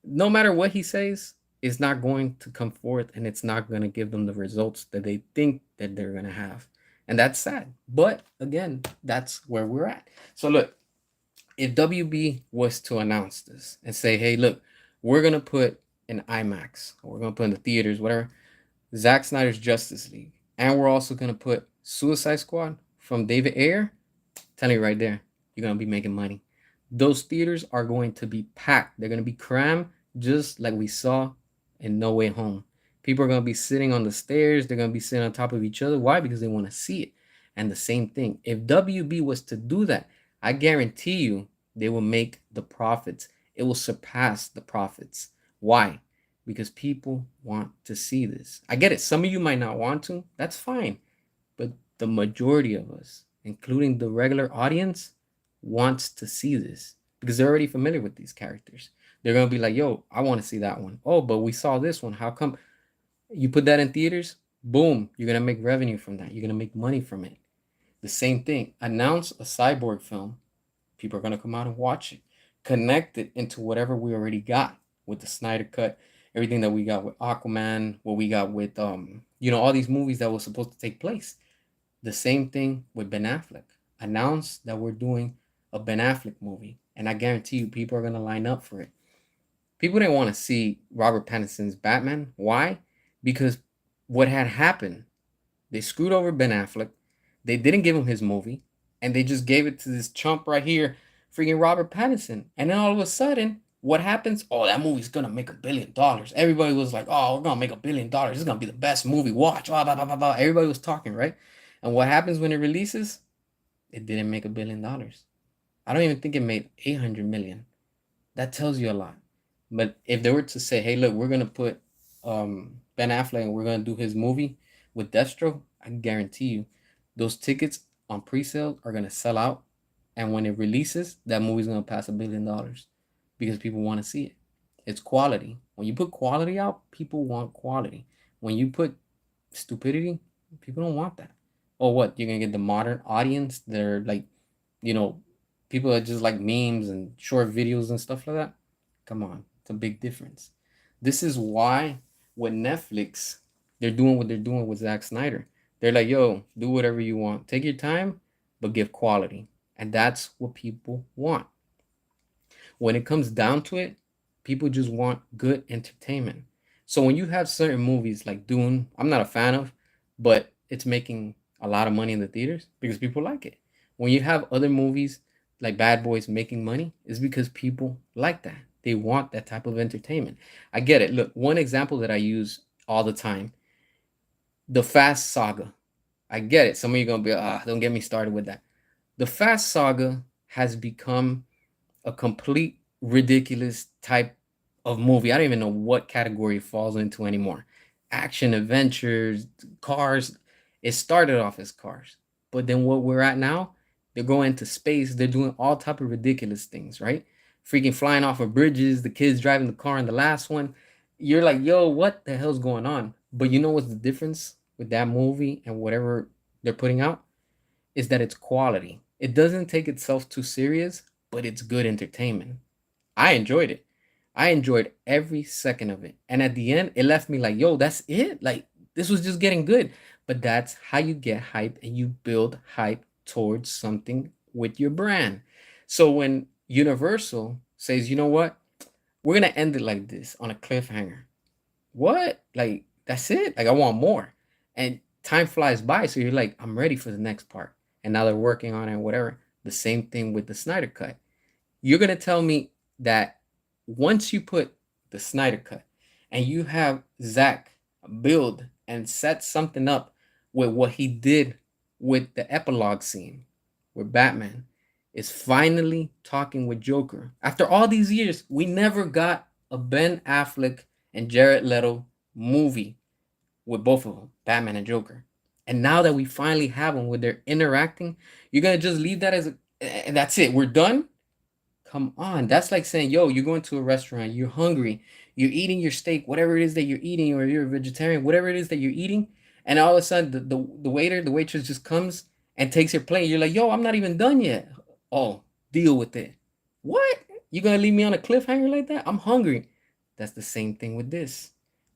No matter what he says, it's not going to come forth and it's not going to give them the results that they think that they're going to have. And that's sad. But again, that's where we're at. So look, if WB was to announce this and say, hey, look, we're going to put in IMAX, or we're going to put in the theaters, whatever, Zack Snyder's Justice League, and we're also going to put Suicide Squad from David Ayer, telling you right there, you're going to be making money. Those theaters are going to be packed. They're going to be crammed just like we saw in No Way Home. People are going to be sitting on the stairs. They're going to be sitting on top of each other. Why? Because they want to see it. And the same thing. If WB was to do that, I guarantee you they will make the profits. It will surpass the profits. Why? Because people want to see this. I get it. Some of you might not want to. That's fine. But the majority of us, including the regular audience, wants to see this because they're already familiar with these characters. They're going to be like, yo, I want to see that one. Oh, but we saw this one. How come you put that in theaters? Boom. You're going to make revenue from that. You're going to make money from it. The same thing. Announce a Cyborg film. People are going to come out and watch it. Connect it into whatever we already got with the Snyder Cut. everything that we got with Aquaman, what we got with all these movies that were supposed to take place. The same thing with Ben Affleck. Announced that we're doing a Ben Affleck movie, and I guarantee you, people are gonna line up for it. People didn't want to see Robert Pattinson's Batman. Why? Because what had happened, they screwed over Ben Affleck. They didn't give him his movie, and they just gave it to this chump right here, freaking Robert Pattinson. And then all of a sudden, what happens? Oh, that movie's gonna make $1 billion. Everybody was like, "Oh, we're gonna make $1 billion. It's gonna be the best movie. Watch!" Blah, blah, blah, blah, blah. Everybody was talking, right? And what happens when it releases? It didn't make $1 billion. I don't even think it made 800 million. That tells you a lot. But if they were to say, "Hey, look, we're gonna put Ben Affleck and we're gonna do his movie with Deathstroke," I guarantee you, those tickets on pre-sale are gonna sell out, and when it releases, that movie's gonna pass $1 billion because people want to see it. It's quality. When you put quality out, people want quality. When you put stupidity, people don't want that. Or what? You're gonna get the modern audience. They're like, you know, people that just like memes and short videos and stuff like that. Come on, it's a big difference. This is why with Netflix, they're doing what they're doing with Zack Snyder. They're like, yo, do whatever you want. Take your time, but give quality. And that's what people want. When it comes down to it, people just want good entertainment. So when you have certain movies like Dune, I'm not a fan of, but it's making a lot of money in the theaters because people like it. When you have other movies like Bad Boys making money, it's because people like that. They want that type of entertainment. I get it. Look, one example that I use all the time, the Fast Saga. I get it. Some of you are gonna be, don't get me started with that. The Fast Saga has become a complete ridiculous type of movie. I don't even know what category it falls into anymore. Action, adventures, cars. It started off as cars, but then what we're at now, they're going to space. They're doing all type of ridiculous things, right? Freaking flying off of bridges. The kids driving the car in the last one. You're like, yo, what the hell's going on? But you know what's the difference with that movie and whatever they're putting out? Is that it's quality. It doesn't take itself too serious, but it's good entertainment. I enjoyed it. I enjoyed every second of it. And at the end, it left me like, yo, that's it? Like, this was just getting good. But that's how you get hype and you build hype towards something with your brand. So when Universal says, you know what? We're going to end it like this on a cliffhanger. What? Like, that's it? Like, I want more. And time flies by. So you're like, I'm ready for the next part. And now they're working on it and whatever. The same thing with the Snyder Cut. You're going to tell me that once you put the Snyder Cut and you have Zach build and set something up with what he did with the epilogue scene where Batman is finally talking with Joker. After all these years, we never got a Ben Affleck and Jared Leto movie with both of them, Batman and Joker. And now that we finally have them where they're interacting, you're gonna just leave that as a, and that's it. We're done. Come on. That's like saying, yo, you're going to a restaurant, you're hungry, you're eating your steak, whatever it is that you're eating, or you're a vegetarian, whatever it is that you're eating, and all of a sudden the waiter, the waitress just comes and takes your plate. You're like, yo, I'm not even done yet. Oh, deal with it. What? You gonna leave me on a cliffhanger like that? I'm hungry. That's the same thing with this.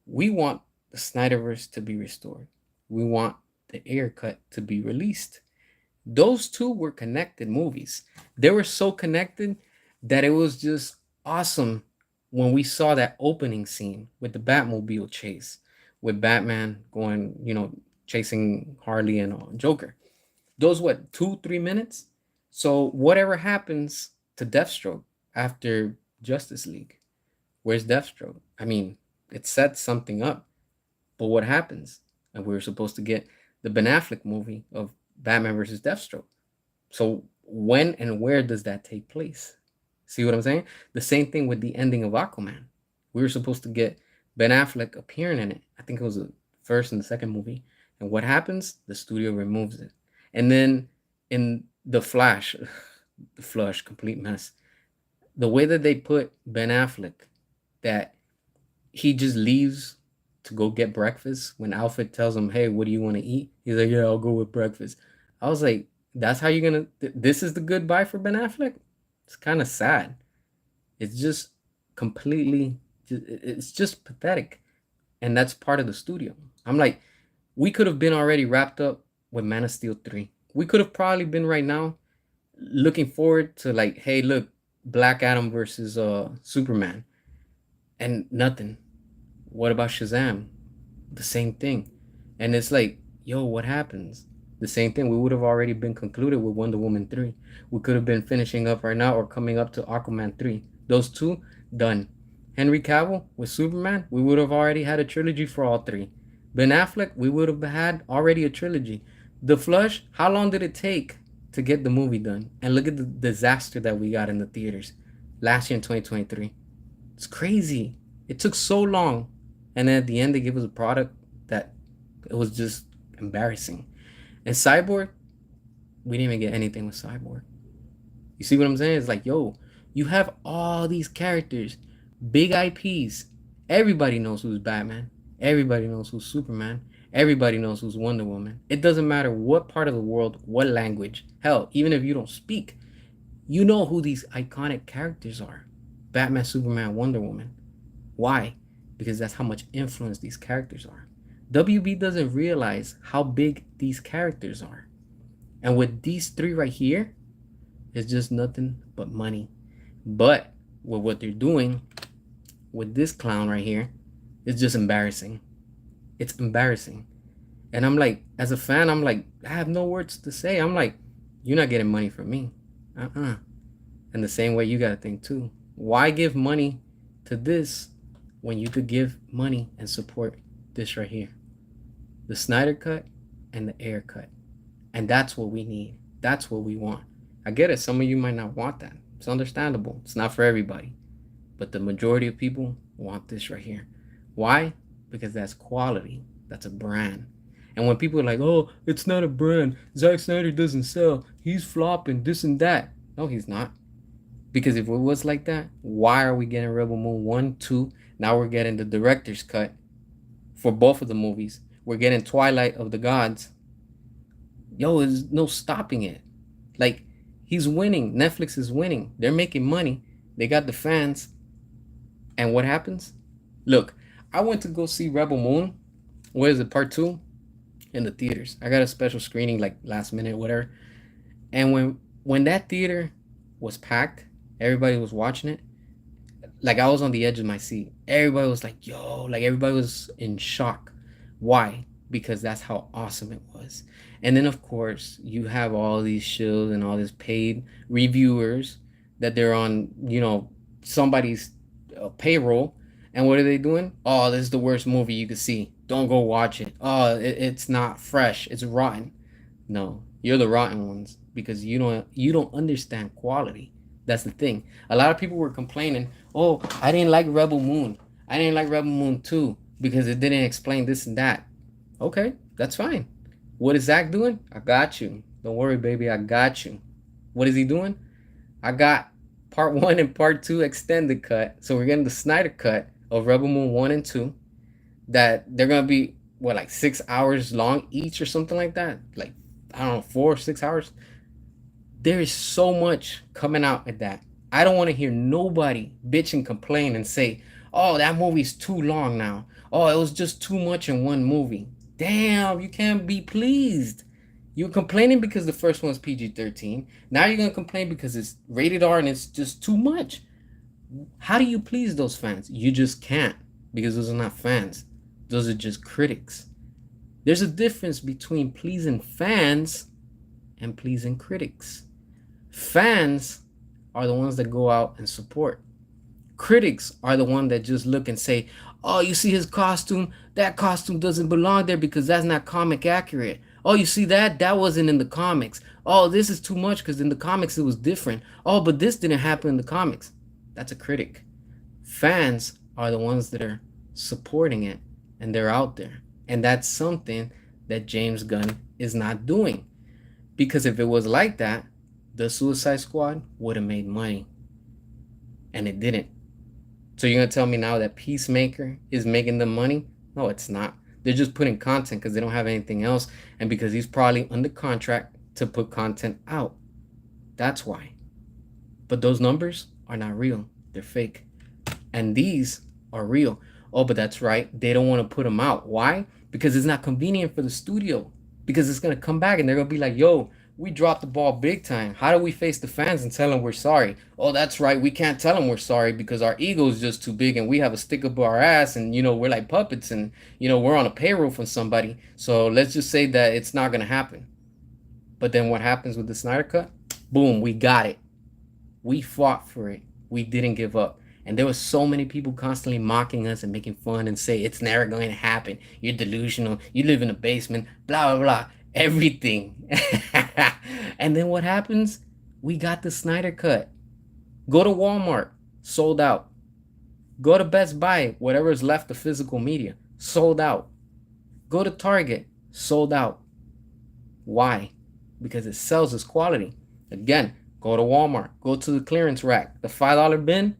We want the Snyderverse to be restored. We want the Air Cut to be released. Those two were connected movies. They were so connected that it was just awesome when we saw that opening scene with the Batmobile chase, with Batman going, chasing Harley and Joker. Those, what, 2, 3 minutes? So, whatever happens to Deathstroke after Justice League, where's Deathstroke? I mean, it sets something up, but what happens? And we were supposed to get the Ben Affleck movie of Batman versus Deathstroke. So when and where does that take place? See what I'm saying? The same thing with the ending of Aquaman. We were supposed to get Ben Affleck appearing in it. I think it was the first and the second movie. And what happens? The studio removes it. And then in The Flash, the Flush, complete mess. The way that they put Ben Affleck, that he just leaves to go get breakfast when Alfred tells him, "Hey, what do you want to eat?" He's like, "Yeah, I'll go with breakfast." I was like, "That's how you're gonna? This is the goodbye for Ben Affleck." It's kind of sad. It's just completely it's just pathetic. And that's part of the studio. I'm like, we could have been already wrapped up with Man of Steel 3. We could have probably been right now looking forward to like, hey, look, Black Adam versus Superman. And nothing. What about Shazam? The same thing. And it's like, yo, what happens? The same thing. We would have already been concluded with Wonder Woman 3. We could have been finishing up right now or coming up to Aquaman 3. Those two, done. Henry Cavill with Superman, we would have already had a trilogy for all three. Ben Affleck, we would have had already a trilogy. The Flush, how long did it take to get the movie done? And look at the disaster that we got in the theaters last year in 2023. It's crazy. It took so long. And then at the end, they gave us a product that it was just embarrassing. And Cyborg, we didn't even get anything with Cyborg. You see what I'm saying? It's like, yo, you have all these characters, big IPs. Everybody knows who's Batman. Everybody knows who's Superman. Everybody knows who's Wonder Woman. It doesn't matter what part of the world, what language. Hell, even if you don't speak, you know who these iconic characters are. Batman, Superman, Wonder Woman. Why? Because that's how much influence these characters are. WB doesn't realize how big these characters are. And with these three right here, it's just nothing but money. But with what they're doing with this clown right here, it's just embarrassing. It's embarrassing. And I'm like, as a fan, I'm like, I have no words to say. I'm like, you're not getting money from me. And the same way you got to think too. Why give money to this when you could give money and support this right here? The Snyder Cut and the Ayer Cut. And that's what we need. That's what we want. I get it. Some of you might not want that. It's understandable. It's not for everybody. But the majority of people want this right here. Why? Because that's quality. That's a brand. And when people are like, oh, it's not a brand. Zack Snyder doesn't sell. He's flopping, this and that. No, he's not. Because if it was like that, why are we getting Rebel Moon 1, 2? Now we're getting the director's cut for both of the movies. We're getting Twilight of the Gods. Yo, there's no stopping it. Like, he's winning. Netflix is winning. They're making money. They got the fans. And what happens? Look, I went to go see Rebel Moon. What is it, part 2? In the theaters. I got a special screening, like last minute, whatever. And when that theater was packed, everybody was watching it. Like, I was on the edge of my seat. Everybody was like, yo, like everybody was in shock. Why? Because that's how awesome it was. And then, of course, you have all these shills and all these paid reviewers that they're on, somebody's payroll. And what are they doing? Oh, this is the worst movie you could see. Don't go watch it. Oh, it's not fresh. It's rotten. No, you're the rotten ones because you don't understand quality. That's the thing. A lot of people were complaining, oh, I didn't like Rebel Moon. I didn't like Rebel Moon 2 because it didn't explain this and that. Okay, that's fine. What is Zach doing? I got you. Don't worry, baby. I got you. What is he doing? I got part 1 and part 2 extended cut. So we're getting the Snyder cut of Rebel Moon 1 and 2 that they're going to be, like 6 hours long each or something like that? Like, I don't know, 4 or 6 hours? There is so much coming out at that. I don't want to hear nobody bitch and complain and say, oh, that movie's too long now. Oh, it was just too much in one movie. Damn, you can't be pleased. You're complaining because the first one's PG-13. Now you're going to complain because it's rated R and it's just too much. How do you please those fans? You just can't, because those are not fans. Those are just critics. There's a difference between pleasing fans and pleasing critics. Fans are the ones that go out and support. Critics are the ones that just look and say, oh, you see his costume? That costume doesn't belong there because that's not comic accurate. Oh, you see that? That wasn't in the comics. Oh, this is too much because in the comics it was different. Oh, but this didn't happen in the comics. That's a critic. Fans are the ones that are supporting it, and they're out there. And that's something that James Gunn is not doing. Because if it was like that, the Suicide Squad would have made money. And it didn't. So you're going to tell me now that Peacemaker is making them money? No, it's not. They're just putting content because they don't have anything else. And because he's probably under contract to put content out. That's why. But those numbers are not real. They're fake. And these are real. Oh, but that's right. They don't want to put them out. Why? Because it's not convenient for the studio. Because it's gonna come back and they're gonna be like, "Yo, we dropped the ball big time. How do we face the fans and tell them we're sorry?" Oh, that's right. We can't tell them we're sorry because our ego is just too big and we have a stick up our ass and we're like puppets and we're on a payroll from somebody. So let's just say that it's not gonna happen. But then what happens with the Snyder Cut? Boom, we got it. We fought for it. We didn't give up. And there was so many people constantly mocking us and making fun and say it's never going to happen. You're delusional. You live in a basement. Blah blah blah. Everything. And then what happens? We got the Snyder Cut. Go to Walmart, sold out. Go to Best Buy, whatever is left of physical media, sold out. Go to Target, sold out. Why? Because it sells its quality. Again, go to Walmart, go to the clearance rack, the $5 bin,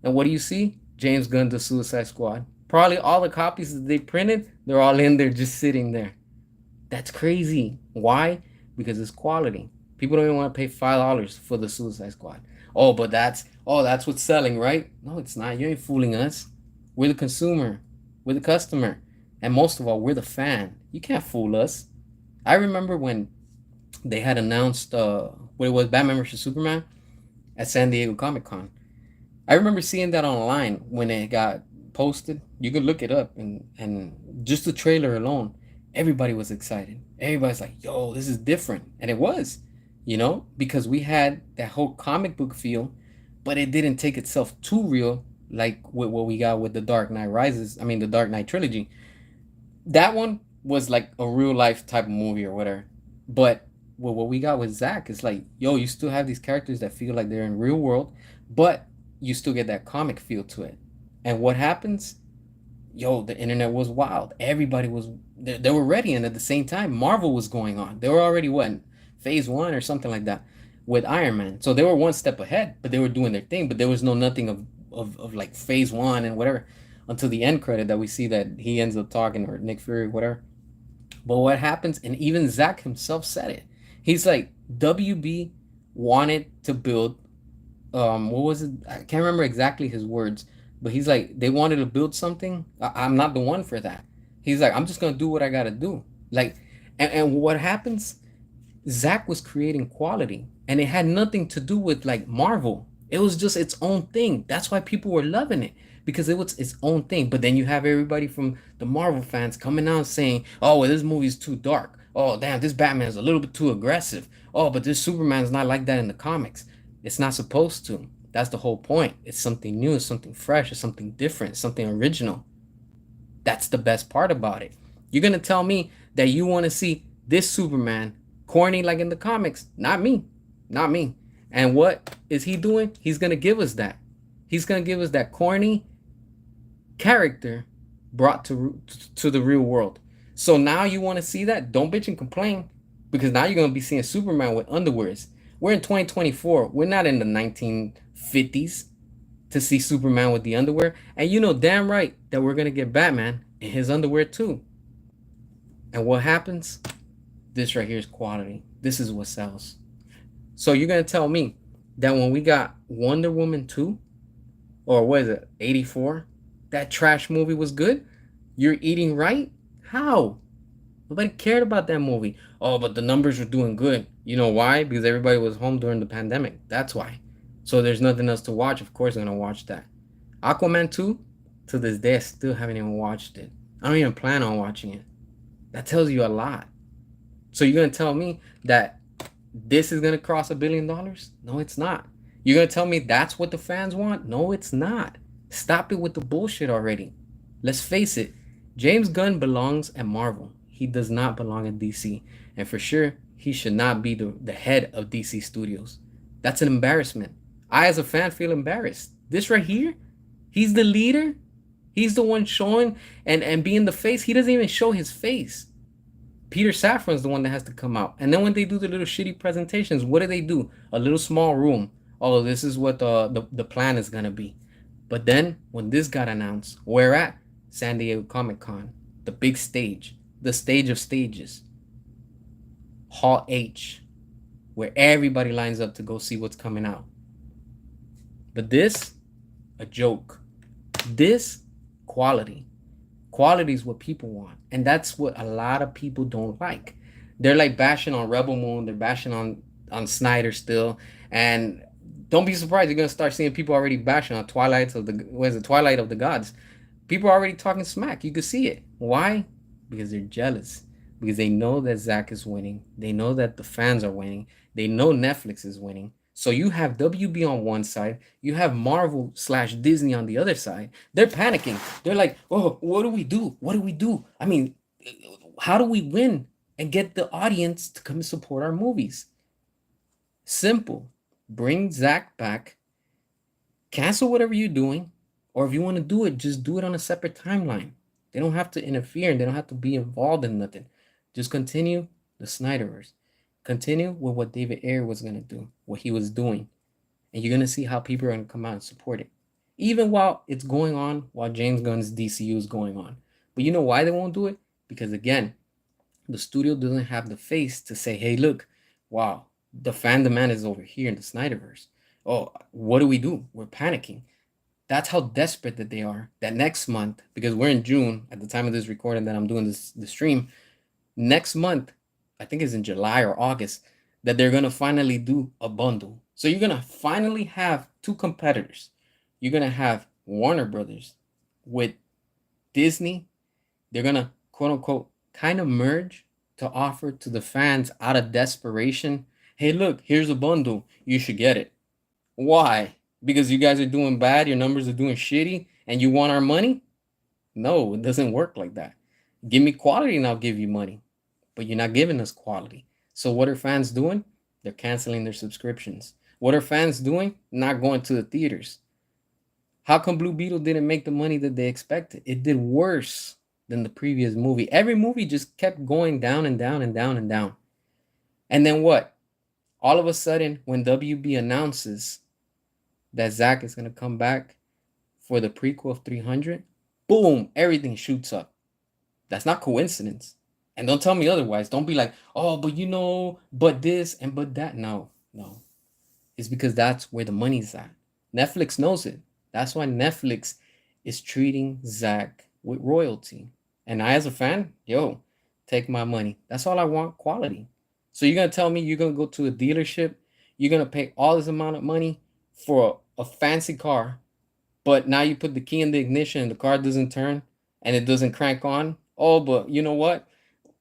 and what do you see? James Gunn, The Suicide Squad. Probably all the copies that they printed, they're all in there just sitting there. That's crazy. Why? Because it's quality. People don't even want to pay $5 for the Suicide Squad. Oh, but that's what's selling, right? No, it's not. You ain't fooling us. We're the consumer. We're the customer. And most of all, we're the fan. You can't fool us. I remember when they had announced what it was, Batman vs Superman at San Diego Comic Con. I remember seeing that online when it got posted. You could look it up, and just the trailer alone, everybody was excited. Everybody's like, "Yo, this is different," and it was, because we had that whole comic book feel, but it didn't take itself too real like with what we got with the Dark Knight Rises. I mean, the Dark Knight trilogy. That one was like a real life type of movie or whatever. But what we got with Zach is like, yo, you still have these characters that feel like they're in real world, but you still get that comic feel to it. And what happens? Yo, the internet was wild. Everybody was they were ready, and at the same time, Marvel was going on. They were already what, phase one or something like that with Iron Man. So they were one step ahead, but they were doing their thing. But there was no nothing of like phase one and whatever until the end credit that we see that he ends up talking, or Nick Fury, whatever. But what happens, and even Zach himself said it. He's like, WB wanted to build what was it? I can't remember exactly his words, but he's like, they wanted to build something. I'm not the one for that. He's like, I'm just gonna do what I gotta do. Like, and what happens? Zach was creating quality, and it had nothing to do with like Marvel. It was just its own thing. That's why people were loving it, because it was its own thing. But then you have everybody from the Marvel fans coming out saying, "Oh, well, this movie's too dark. Oh, damn, this Batman is a little bit too aggressive. Oh, but this Superman's not like that in the comics. It's not supposed to." That's the whole point. It's something new, it's something fresh, it's something different, something original. That's the best part about it. You're gonna tell me that you want to see this Superman corny like in the comics? Not me, not me. And what is he doing? He's gonna give us that. He's gonna give us that corny character brought to the real world. So now you want to see that? Don't bitch and complain, because now you're gonna be seeing Superman with underwears. We're in 2024. We're not in the 1950s to see Superman with the underwear. And you know damn right that we're gonna get Batman in his underwear too. And what happens? This right here is quality. This is what sells. So you're gonna tell me that when we got Wonder Woman 2, or what is it, 84, that trash movie was good? You're eating right? How? Nobody cared about that movie. Oh, but the numbers were doing good. You know why? Because everybody was home during the pandemic. That's why. So there's nothing else to watch. Of course I'm gonna watch that. Aquaman 2, to this day I still haven't even watched it. I don't even plan on watching it. That tells you a lot. So you're gonna tell me that this is gonna cross $1 billion? No, it's not. You're gonna tell me that's what the fans want? No, it's not. Stop it with the bullshit already. Let's face it, James Gunn belongs at Marvel. He does not belong at DC. And for sure, he should not be the head of DC Studios. That's an embarrassment. I, as a fan, feel embarrassed. This right here, he's the leader. He's the one showing and being the face. He doesn't even show his face. Peter Safran's the one that has to come out. And then when they do the little shitty presentations, what do? A little small room. Oh, this is what the plan is going to be. But then when this got announced, where at? San Diego Comic Con. The big stage. The stage of stages. Hall H. Where everybody lines up to go see what's coming out. But this, a joke. This quality. Quality is what people want. And that's what a lot of people don't like. They're like bashing on Rebel Moon, they're bashing on Snyder still. And don't be surprised, you're gonna start seeing people already bashing on Twilight of the Gods. People are already talking smack. You can see it. Why? Because they're jealous. Because they know that Zach is winning. They know that the fans are winning. They know Netflix is winning. So you have WB on one side, you have Marvel slash Disney on the other side. They're panicking. They're like, oh, what do we do? What do we do? I mean, how do we win and get the audience to come support our movies? Simple. Bring Zach back, cancel whatever you're doing, or if you want to do it, just do it on a separate timeline. They don't have to interfere and they don't have to be involved in nothing. Just continue the Snyderverse. Continue with what David Ayer was gonna do, what he was doing, and you're gonna see how people are gonna come out and support it, even while it's going on, while James Gunn's DCU is going on. But you know why they won't do it? Because again, the studio doesn't have the face to say, "Hey, look, wow, the fan demand is over here in the Snyderverse. Oh, what do we do? We're panicking." That's how desperate that they are. That next month, because we're in June at the time of this recording that I'm doing the stream, next month, I think it's in July or August, that they're gonna finally do a bundle. So you're gonna finally have two competitors. You're gonna have Warner Brothers with Disney. They're gonna quote unquote kind of merge to offer to the fans out of desperation. Hey, look, here's a bundle. You should get it. Why? Because you guys are doing bad, your numbers are doing shitty, and you want our money? No, it doesn't work like that. Give me quality and I'll give you money. But you're not giving us quality. So what are fans doing? They're canceling their subscriptions. What are fans doing? Not going to the theaters. How come Blue Beetle didn't make the money that they expected? It did worse than the previous movie. Every movie just kept going down and down and down and down. And then what? All of a sudden, when WB announces that Zach is going to come back for the prequel of 300, boom, everything shoots up. That's not coincidence. And don't tell me otherwise. Don't be like, oh, but you know, but this and but that. No, no. It's because that's where the money's at. Netflix knows it. That's why Netflix is treating Zach with royalty. And I, as a fan, yo, take my money. That's all I want, quality. So you're going to tell me you're going to go to a dealership, you're going to pay all this amount of money for a fancy car, but now you put the key in the ignition and the car doesn't turn and it doesn't crank on. Oh, but you know what?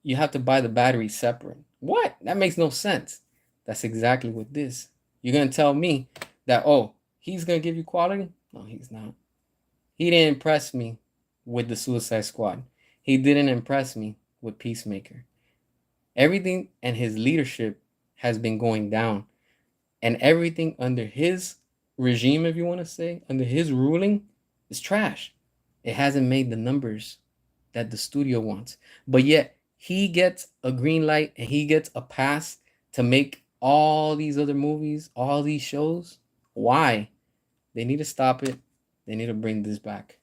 You have to buy the battery separate. What? That makes no sense. That's exactly what this. You're going to tell me that, oh, he's going to give you quality? No, he's not. He didn't impress me with the Suicide Squad. He didn't impress me with Peacemaker. Everything and his leadership has been going down. And everything under his regime, if you want to say, under his ruling, is trash. It hasn't made the numbers that the studio wants. But yet, he gets a green light and he gets a pass to make all these other movies, all these shows. Why? They need to stop it. They need to bring this back.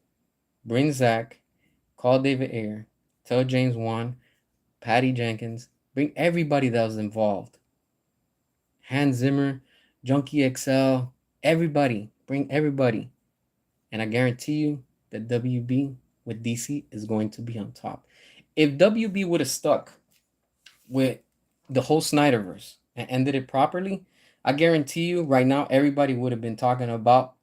Bring Zach, call David Ayer, tell James Wan, Patty Jenkins, bring everybody that was involved. Hans Zimmer, Junkie XL, everybody. Bring everybody. And I guarantee you that WB with DC is going to be on top. If WB would have stuck with the whole Snyderverse and ended it properly, I guarantee you right now everybody would have been talking about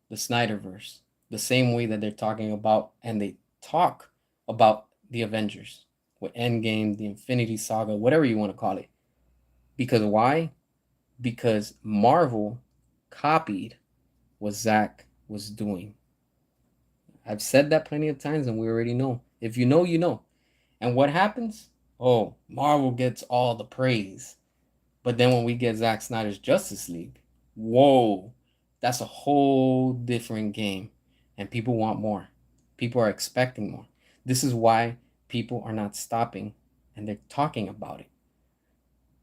the Snyderverse the same way that they're talking about and they talk about the Avengers with Endgame, the Infinity Saga, whatever you want to call it. Because why? Because Marvel copied what Zach was doing. I've said that plenty of times and we already know. If you know, you know. And what happens? Oh, Marvel gets all the praise. But then when we get Zack Snyder's Justice League, whoa, that's a whole different game. And people want more. People are expecting more. This is why people are not stopping and they're talking about it.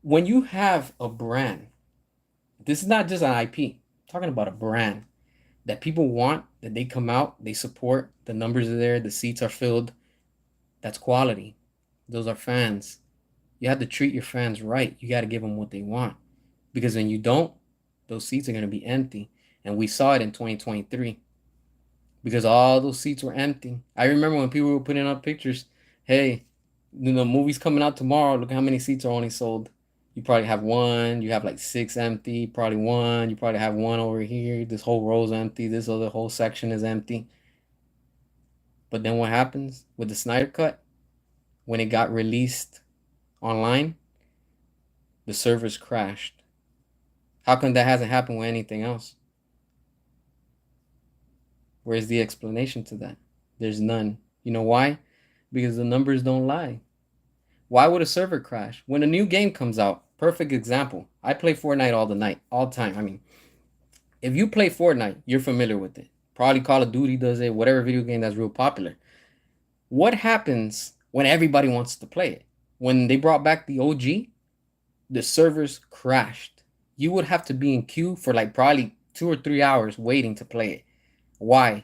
When you have a brand, this is not just an IP, I'm talking about a brand that people want, that they come out, they support, the numbers are there, the seats are filled. That's quality. Those are fans. You have to treat your fans right. You got to give them what they want. Because when you don't, those seats are going to be empty. And we saw it in 2023. because all those seats were empty. I remember when people were putting up pictures, hey, movie's coming out tomorrow. Look how many seats are only sold. You probably have one, you have like six empty, probably one, you probably have one over here. This whole row's empty, this other whole section is empty. But then what happens with the Snyder Cut? When it got released online, the servers crashed. How come that hasn't happened with anything else? Where's the explanation to that? There's none. You know why? Because the numbers don't lie. Why would a server crash? When a new game comes out, perfect example. I play Fortnite all the night, all the time. I mean, if you play Fortnite, you're familiar with it. Probably Call of Duty does it, whatever video game that's real popular. What happens when everybody wants to play it? When they brought back the OG, the servers crashed. You would have to be in queue for like probably 2 or 3 hours waiting to play it. Why?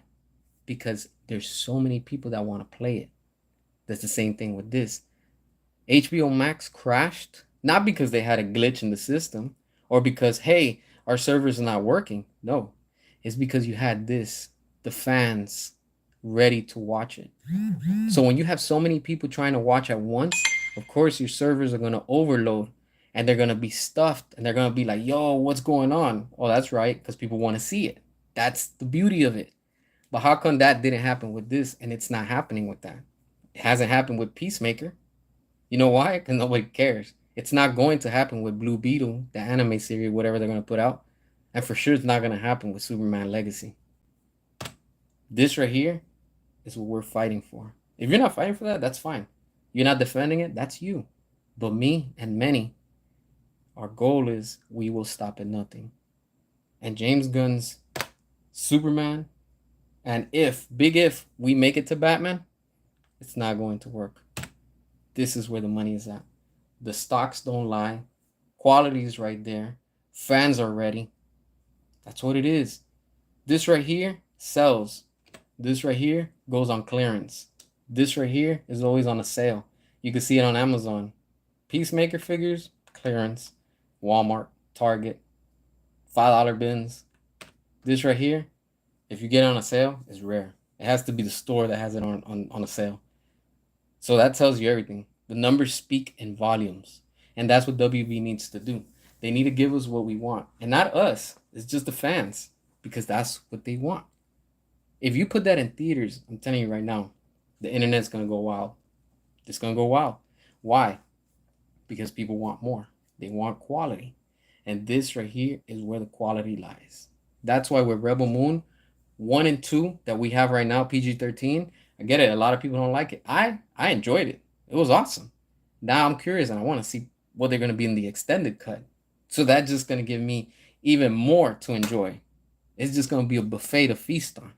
Because there's so many people that want to play it. That's the same thing with this. HBO Max crashed not because they had a glitch in the system or because, hey, our servers are not working. No, it's because you had this, the fans ready to watch it. So when you have so many people trying to watch at once, of course your servers are going to overload and they're going to be stuffed and they're going to be like, yo, what's going on? Oh, that's right, because people want to see it. That's the beauty of it. But how come that didn't happen with this and it's not happening with that? It hasn't happened with Peacemaker. You know why? Because nobody cares. It's not going to happen with Blue Beetle, the anime series, whatever they're going to put out. And for sure, it's not going to happen with Superman Legacy. This right here is what we're fighting for. If you're not fighting for that, that's fine. You're not defending it, that's you. But me and many, our goal is we will stop at nothing. And James Gunn's Superman, and big if, we make it to Batman, it's not going to work. This is where the money is at. The stocks don't lie. Quality is right there. Fans are ready. That's what it is. This right here sells. This right here goes on clearance. This right here is always on a sale. You can see it on Amazon. Peacemaker figures, clearance. Walmart, Target, $5 bins. This right here, if you get it on a sale, it's rare. It has to be the store that has it on a sale. So that tells you everything. The numbers speak in volumes. And that's what WB needs to do. They need to give us what we want. And not us. It's just the fans. Because that's what they want. If you put that in theaters, I'm telling you right now, the internet's going to go wild. It's going to go wild. Why? Because people want more. They want quality. And this right here is where the quality lies. That's why with Rebel Moon 1 and 2 that we have right now, PG-13, I get it. A lot of people don't like it. I enjoyed it. It was awesome. Now I'm curious and I want to see what they're going to be in the extended cut. So that's just going to give me even more to enjoy. It's just going to be a buffet to feast on.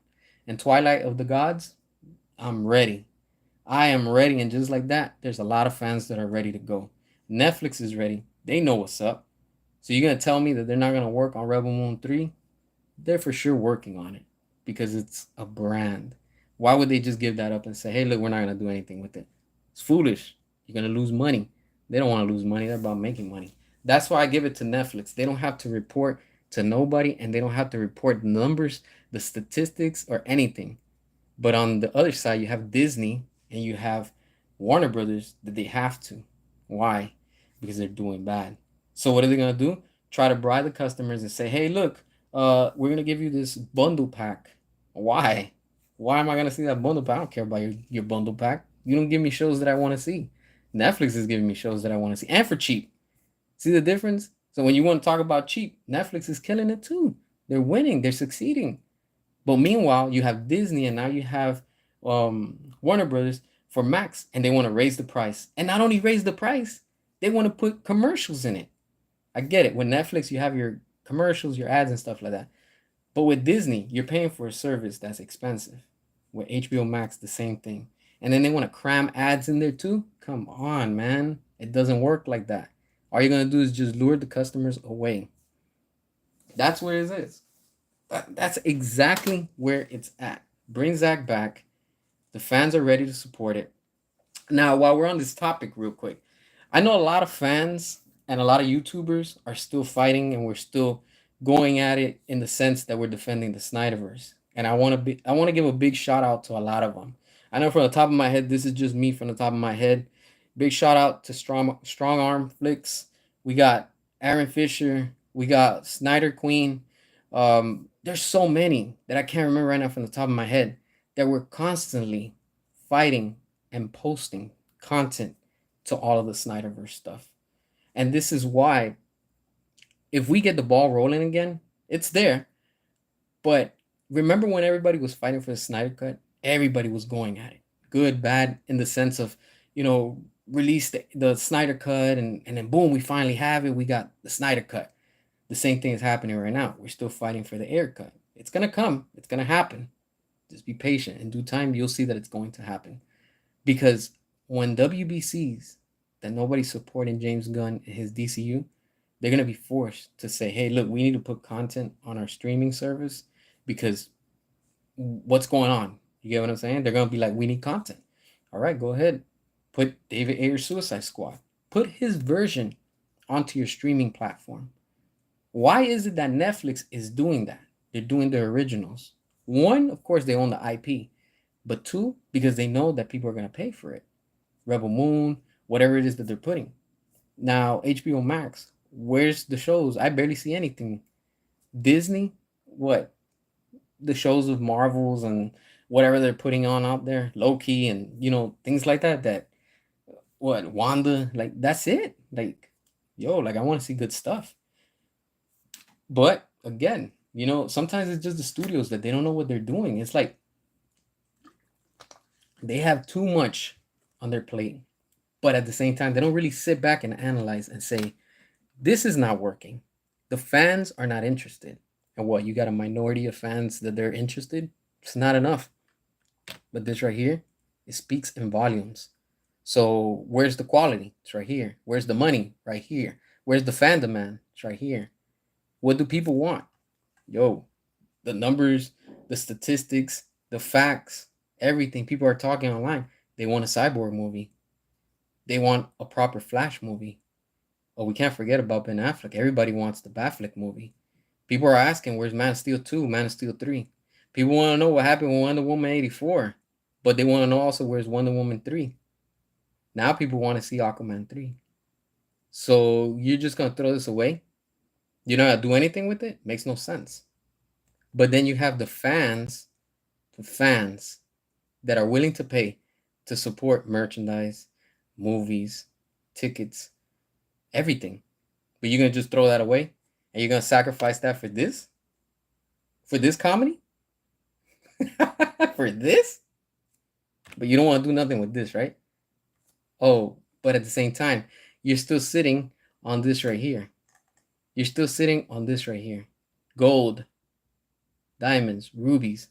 And Twilight of the Gods, I'm ready. I am ready. And just like that, there's a lot of fans that are ready to go. Netflix is ready. They know what's up. So you're going to tell me that they're not going to work on Rebel Moon 3? They're for sure working on it because it's a brand. Why would they just give that up and say, hey, look, we're not going to do anything with it? It's foolish. You're going to lose money. They don't want to lose money. They're about making money. That's why I give it to Netflix. They don't have to report to nobody and they don't have to report the numbers, the statistics, or anything. But on the other side, you have Disney and you have Warner Brothers that they have to. Why? Because they're doing bad. So what are they going to do? Try to bribe the customers and say, hey, look, we're going to give you this bundle pack. Why? Why am I going to see that bundle pack? I don't care about your bundle pack. You don't give me shows that I want to see. Netflix is giving me shows that I want to see. And for cheap. See the difference? So when you want to talk about cheap, Netflix is killing it too. They're winning. They're succeeding. But meanwhile, you have Disney and now you have Warner Brothers for Max. And they want to raise the price. And not only raise the price, they want to put commercials in it. I get it. With Netflix, you have your commercials, your ads and stuff like that. But with Disney, you're paying for a service that's expensive. With HBO Max, the same thing. And then they want to cram ads in there too? Come on, man. It doesn't work like that. All you're going to do is just lure the customers away. That's where it is. That's exactly where it's at. Bring Zach back. The fans are ready to support it. Now, while we're on this topic real quick, I know a lot of fans and a lot of YouTubers are still fighting and we're still going at it in the sense that we're defending the Snyderverse. and I want to give a big shout out to a lot of them. I know from the top of my head, this is just me from the top of my head. Big shout out to Strong Arm Flicks. We got Aaron Fisher. We got Snyder Queen. There's so many that I can't remember right now from the top of my head that were constantly fighting and posting content to all of the Snyderverse stuff. And this is why, if we get the ball rolling again, it's there. But remember when everybody was fighting for the Snyder Cut? Everybody was going at it. Good, bad, in the sense of, release the Snyder Cut, and then boom, we finally have it. We got the Snyder Cut. The same thing is happening right now. We're still fighting for the air cut. It's going to come. It's going to happen. Just be patient. In due time, you'll see that it's going to happen. Because when WB sees that nobody's supporting James Gunn and his DCU, they're going to be forced to say, hey, look, we need to put content on our streaming service because what's going on? You get what I'm saying? They're going to be like, we need content. All right, go ahead. Put David Ayer's Suicide Squad. Put his version onto your streaming platform. Why is it that Netflix is doing that? They're doing the originals. One, of course, they own the IP. But two, because they know that people are going to pay for it. Rebel Moon, whatever it is that they're putting. Now, HBO Max, where's the shows? I barely see anything. Disney, what? The shows of Marvels and whatever they're putting on out there, Loki and, things like that, what, Wanda, like, that's it. Like, yo, like, I want to see good stuff. But again, sometimes it's just the studios that they don't know what they're doing. It's like they have too much on their plate, but at the same time, they don't really sit back and analyze and say, this is not working. The fans are not interested. And what, you got a minority of fans that they're interested? It's not enough. But this right here, it speaks in volumes. So where's the quality? It's right here. Where's the money? Right here. Where's the fan demand? It's right here. What do people want? Yo, the numbers, the statistics, the facts, everything. People are talking online. They want a Cyborg movie. They want a proper Flash movie. Oh, we can't forget about Ben Affleck. Everybody wants the Batfleck movie. People are asking, where's Man of Steel 2, Man of Steel 3? People want to know what happened with Wonder Woman 84. But they want to know also where's Wonder Woman 3. Now people want to see Aquaman 3. So you're just going to throw this away? You're not going to do anything with it? Makes no sense. But then you have the fans that are willing to pay to support merchandise, movies, tickets, everything. But you're going to just throw that away? And you're going to sacrifice that for this? For this comedy? For this? But you don't want to do nothing with this, right? Oh, but at the same time, you're still sitting on this right here. You're still sitting on this right here. Gold, diamonds, rubies,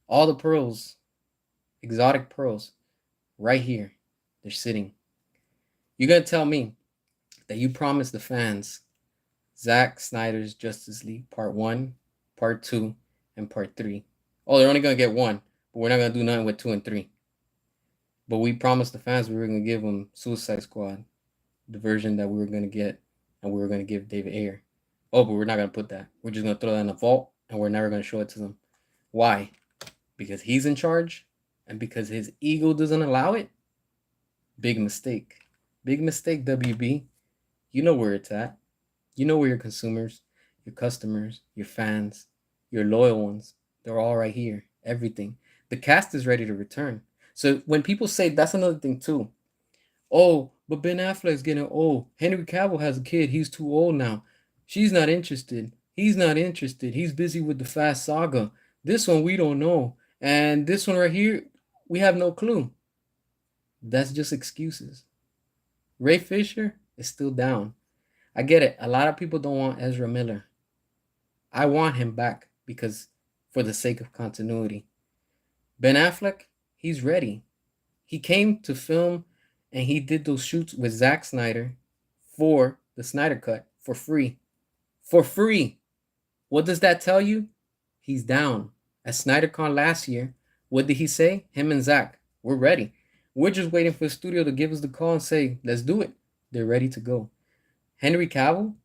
all the pearls, exotic pearls, right here. They're sitting. You're going to tell me that you promised the fans Zack Snyder's Justice League Part 1, Part 2, and Part 3. Oh, they're only going to get one, but we're not going to do nothing with 2 and 3. But we promised the fans we were going to give them Suicide Squad, the version that we were going to get, and we were going to give David Ayer. Oh, but we're not going to put that. We're just going to throw that in the vault, and we're never going to show it to them. Why? Because he's in charge, and because his ego doesn't allow it? Big mistake. Big mistake, WB. You know where it's at. You know where your consumers, your customers, your fans, your loyal ones, they're all right here. Everything. The cast is ready to return. So when people say, that's another thing too. Oh, but Ben Affleck's getting old. Henry Cavill has a kid. He's too old now. She's not interested. He's not interested. He's busy with the Fast Saga. This one we don't know. And this one right here, we have no clue. That's just excuses. Ray Fisher is still down. I get it. A lot of people don't want Ezra Miller. I want him back because for the sake of continuity. Ben Affleck, he's ready. He came to film and he did those shoots with Zack Snyder for the Snyder Cut for free. For free. What does that tell you? He's down. At SnyderCon last year, what did he say? Him and Zack, we're ready. We're just waiting for the studio to give us the call and say, let's do it. They're ready to go. Henry Cavill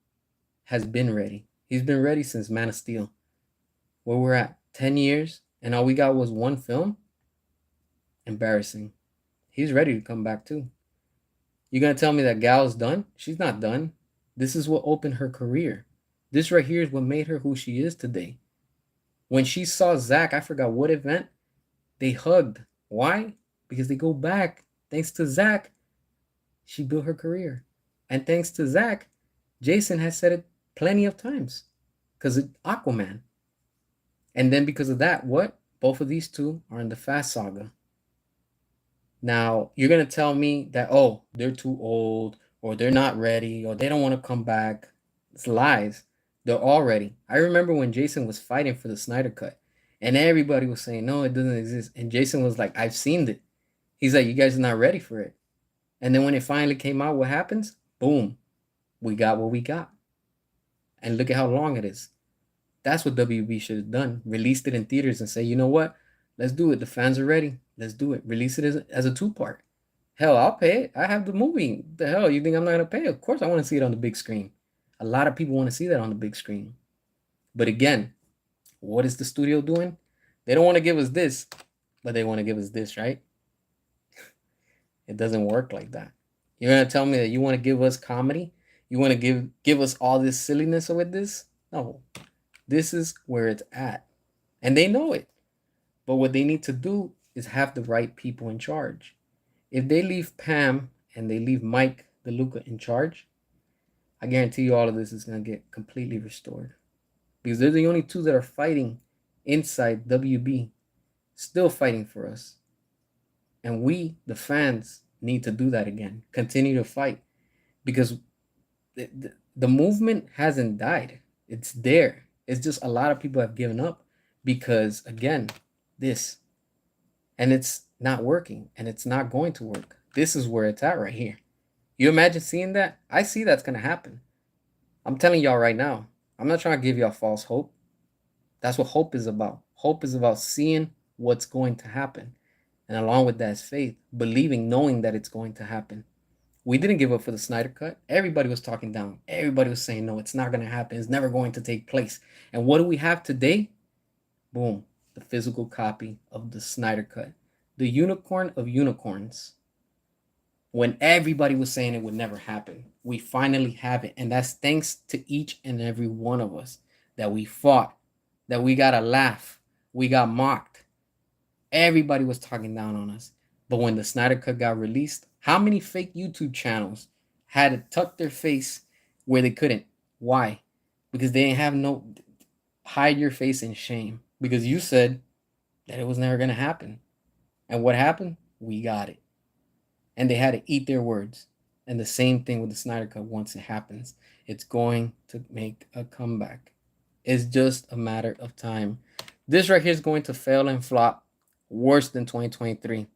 has been ready. He's been ready since Man of Steel. Where we're at, 10 years, and all we got was one film? Embarrassing. He's ready to come back too. You gonna tell me that gal's done? She's not done. This is what opened her career. This right here is what made her who she is today. When she saw Zach, I forgot what event, they hugged. Why? Because they go back. Thanks to Zach, she built her career. And thanks to Zach, Jason has said it plenty of times. Because of Aquaman. And then because of that, what? Both of these two are in the Fast Saga. Now, you're going to tell me that, oh, they're too old, or they're not ready, or they don't want to come back. It's lies. They're all ready. I remember when Jason was fighting for the Snyder Cut, and everybody was saying, no, it doesn't exist. And Jason was like, I've seen it. He's like, you guys are not ready for it. And then when it finally came out, what happens? Boom. We got what we got. And look at how long it is. That's what WB should have done. Released it in theaters and say, you know what? Let's do it. The fans are ready. Let's do it. Release it as a 2-part. Hell, I'll pay it. I have the movie. The hell, you think I'm not going to pay? Of course I want to see it on the big screen. A lot of people want to see that on the big screen. But again, what is the studio doing? They don't want to give us this, but they want to give us this, right? It doesn't work like that. You're going to tell me that you want to give us comedy? You want to give us all this silliness with this? No. This is where it's at. And they know it. But what they need to do is have the right people in charge. If they leave Pam and they leave Mike DeLuca in charge, I guarantee you all of this is going to get completely restored. Because they're the only two that are fighting inside WB, still fighting for us. And we, the fans, need to do that again. Continue to fight. Because the movement hasn't died. It's there. It's just a lot of people have given up because, again, this. And it's not working. And it's not going to work. This is where it's at right here. You imagine seeing that? I see that's going to happen. I'm telling y'all right now. I'm not trying to give y'all false hope. That's what hope is about. Hope is about seeing what's going to happen. And along with that is faith. Believing, knowing that it's going to happen. We didn't give up for the Snyder Cut. Everybody was talking down. Everybody was saying, no, it's not going to happen. It's never going to take place. And what do we have today? Boom. The physical copy of the Snyder Cut. The unicorn of unicorns. When everybody was saying it would never happen, we finally have it. And that's thanks to each and every one of us that we fought, that we got a laugh, we got mocked. Everybody was talking down on us. But when the Snyder Cut got released, how many fake YouTube channels had to tuck their face where they couldn't? Why? Because they didn't have no hide your face in shame. Because you said that it was never going to happen. And what happened? We got it. And they had to eat their words. And the same thing with the Snyder Cut once it happens. It's going to make a comeback. It's just a matter of time. This right here is going to fail and flop worse than 2023.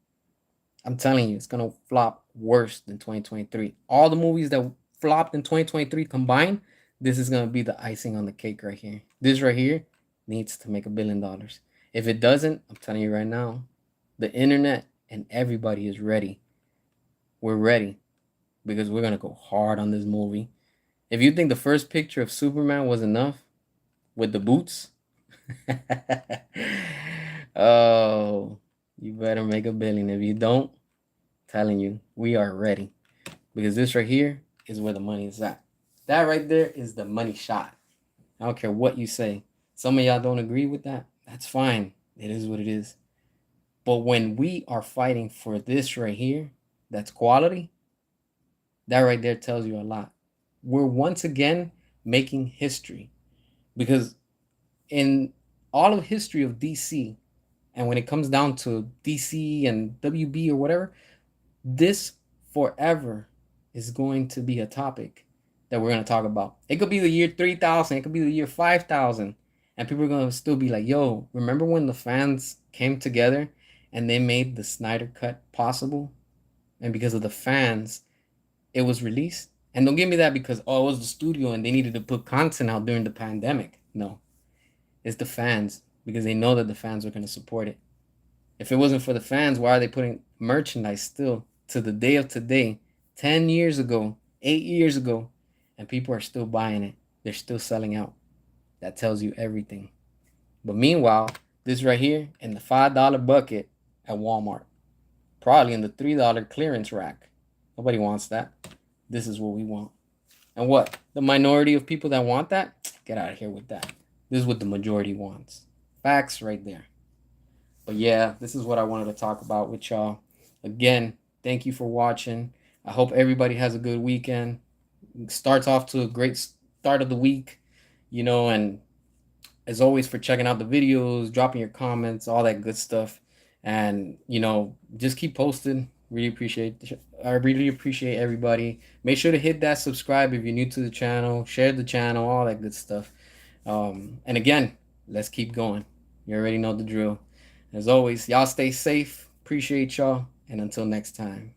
I'm telling you, it's going to flop worse than 2023. All the movies that flopped in 2023 combined, this is going to be the icing on the cake right here. This right here needs to make $1 billion. If it doesn't, I'm telling you right now, the internet and everybody is ready. We're ready because we're going to go hard on this movie. If you think the first picture of Superman was enough with the boots, oh, you better make $1 billion. If you don't, I'm telling you, we are ready. Because this right here is where the money is at. That right there is the money shot. I don't care what you say. Some of y'all don't agree with that. That's fine. It is what it is. But when we are fighting for this right here, that's quality, that right there tells you a lot. We're once again making history. Because in all of history of DC, and when it comes down to DC and WB or whatever, this forever is going to be a topic that we're going to talk about. It could be the year 3000, it could be the year 5000, and people are going to still be like, yo, remember when the fans came together and they made the Snyder Cut possible? And because of the fans, it was released. And don't give me that because, oh, it was the studio and they needed to put content out during the pandemic. No, it's the fans because they know that the fans are going to support it. If it wasn't for the fans, why are they putting merchandise still to the day of today, 10 years ago, 8 years ago, and people are still buying it? They're still selling out. That tells you everything. But meanwhile, This right here in the $5 bucket at Walmart. Probably in the $3 clearance rack. Nobody wants that. This is what we want. And what? The minority of people that want that? Get out of here with that. This is what the majority wants. Facts right there. But yeah, this is what I wanted to talk about with y'all. Again, thank you for watching. I hope everybody has a good weekend. Starts off to a great start of the week, and as always for checking out the videos, dropping your comments, all that good stuff. And, just keep posting. I really appreciate everybody. Make sure to hit that subscribe if you're new to the channel, share the channel, all that good stuff. And again, let's keep going. You already know the drill. As always, y'all stay safe. Appreciate y'all. And until next time.